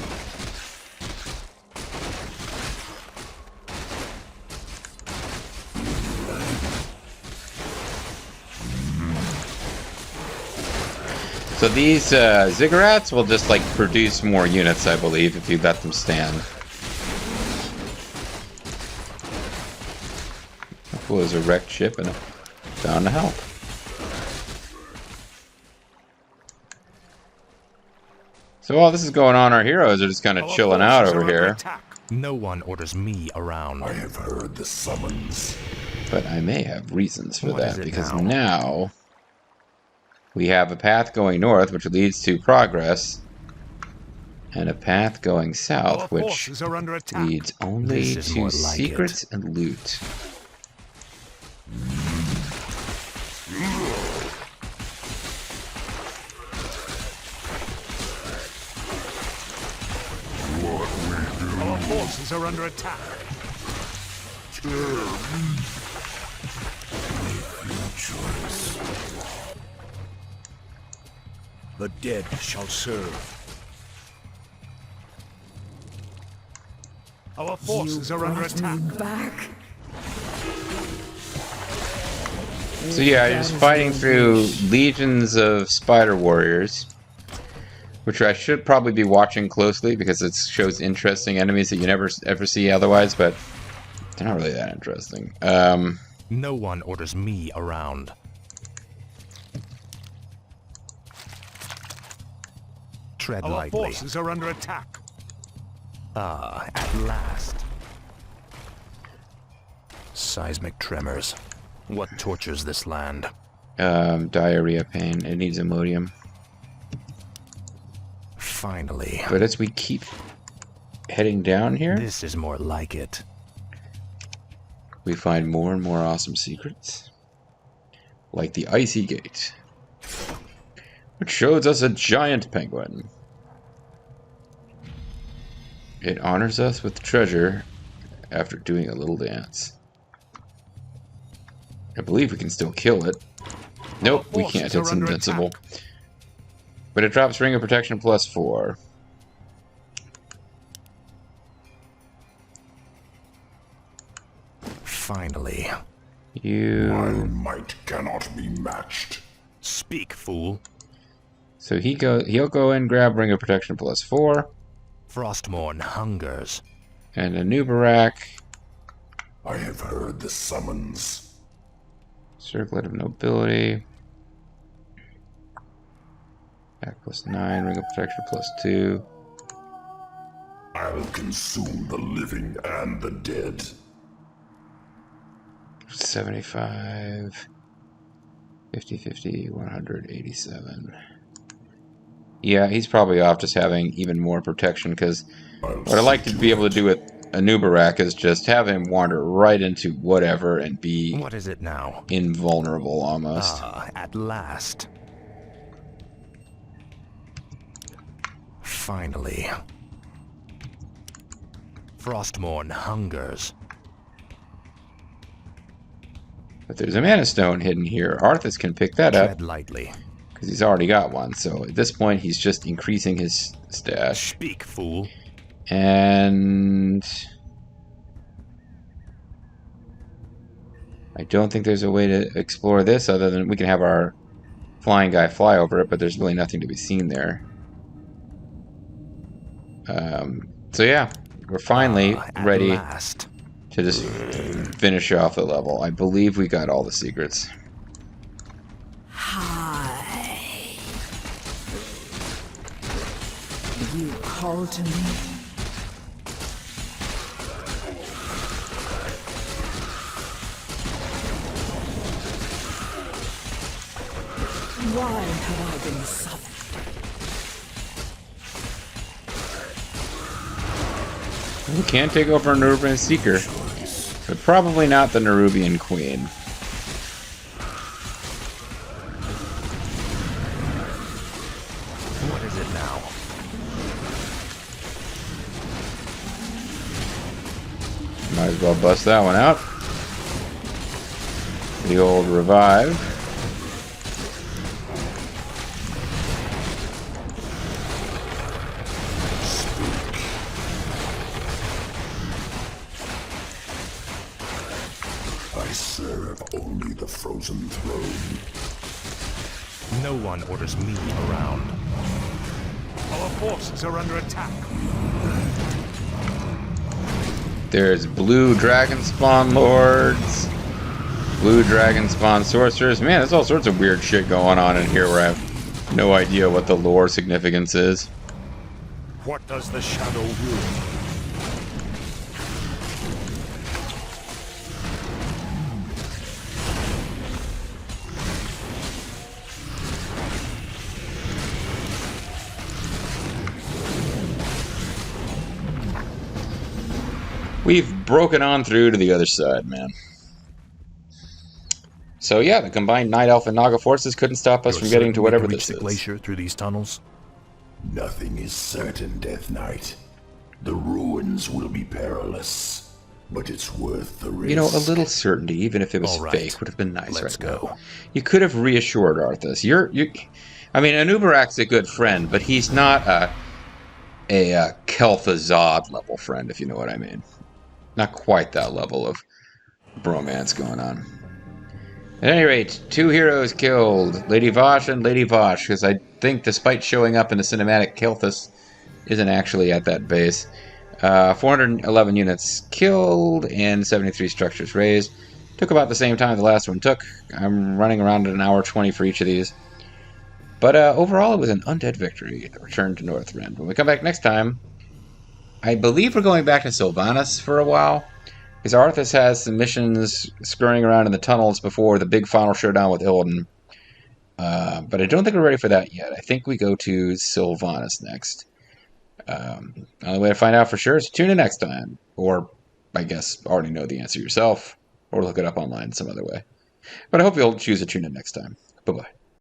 So these ziggurats will just like produce more units, I believe, if you let them stand. How cool is a wrecked ship and down to help. So while this is going on, our heroes are just kind of Our chilling out forces are over under here. attack. No one orders me around. I have heard the summons. But I may have reasons for What is that, it because now? now we have a path going north, which leads to progress, and a path going Our south, which forces are under attack. leads only This is to more like secrets and loot. Our forces are under attack. Your choice. The dead shall serve. Our forces are under attack. Back. So yeah, you're just fighting through legions of spider warriors, which I should probably be watching closely because it shows interesting enemies that you never ever see otherwise, but they're not really that interesting. No one orders me around. Tread Our lightly. forces are under attack. Ah, at last. Seismic tremors. What tortures this land? Diarrhea pain. It needs Imodium. Finally. But as we keep heading down here, This is more like it. we find more and more awesome secrets. Like the Icy Gate, which shows us a giant penguin. It honors us with treasure after doing a little dance. I believe we can still kill it. Nope, we can't. It's invincible. But it drops Ring of Protection +4. Finally. My might cannot be matched. Speak, fool. So he'll go and grab Ring of Protection +4. Frostmourne hungers. And a new Barak. I have heard the summons. Circlet of Nobility. Back +9, Ring of Protection +2. I'll consume the living and the dead. 75. 50, 187. Yeah, he's probably off just having even more protection, because what I'd like to be able to do with a new Barak is just have him wander right into whatever and be... What is it now? Invulnerable, almost. Ah, at last. Finally. Frostmourne hungers. But there's a Mana Stone hidden here. Arthas can pick that up. Tread lightly. Because he's already got one. So at this point, he's just increasing his stash. Speak, fool. And... I don't think there's a way to explore this other than we can have our flying guy fly over it, but there's really nothing to be seen there. So yeah, we're finally ready to just finish off the level. I believe we got all the secrets. Hi. You call to me? Why have I been summoned? We can take over a Nerubian Seeker, but probably not the Nerubian Queen. What is it now? Might as well bust that one out. The old revive. I serve only the frozen throne. No one orders me around. Our forces are under attack. There's blue dragon spawn lords, blue dragon spawn sorcerers. Man, there's all sorts of weird shit going on in here where I have no idea what the lore significance is. What does the shadow rule? We've broken on through to the other side, man. So yeah, the combined Night Elf and Naga forces couldn't stop us from getting to whatever this the is. glacier through these tunnels? Nothing is certain, Death Knight. The ruins will be perilous, but it's worth the risk. You know, a little certainty, even if it was All right. fake, would have been nice. Let's right go. now. You could have reassured Arthas. I mean, Anubarak's a good friend, but he's not a Kel'Thuzad level friend, if you know what I mean. Not quite that level of bromance going on. At any rate, 2 heroes killed, Lady Vosh and Lady Vosh, because I think despite showing up in the cinematic, Kel'Thuz isn't actually at that base. 411 units killed and 73 structures razed. Took about the same time the last one took. I'm running around at an hour 20 for each of these. But overall, it was an undead victory. The return to Northrend. When we come back next time, I believe we're going back to Sylvanas for a while, because Arthas has some missions scurrying around in the tunnels before the big final showdown with Illidan. But I don't think we're ready for that yet. I think we go to Sylvanas next. The only way to find out for sure is to tune in next time. Or, I guess, already know the answer yourself, or look it up online some other way. But I hope you'll choose to tune in next time. Bye-bye.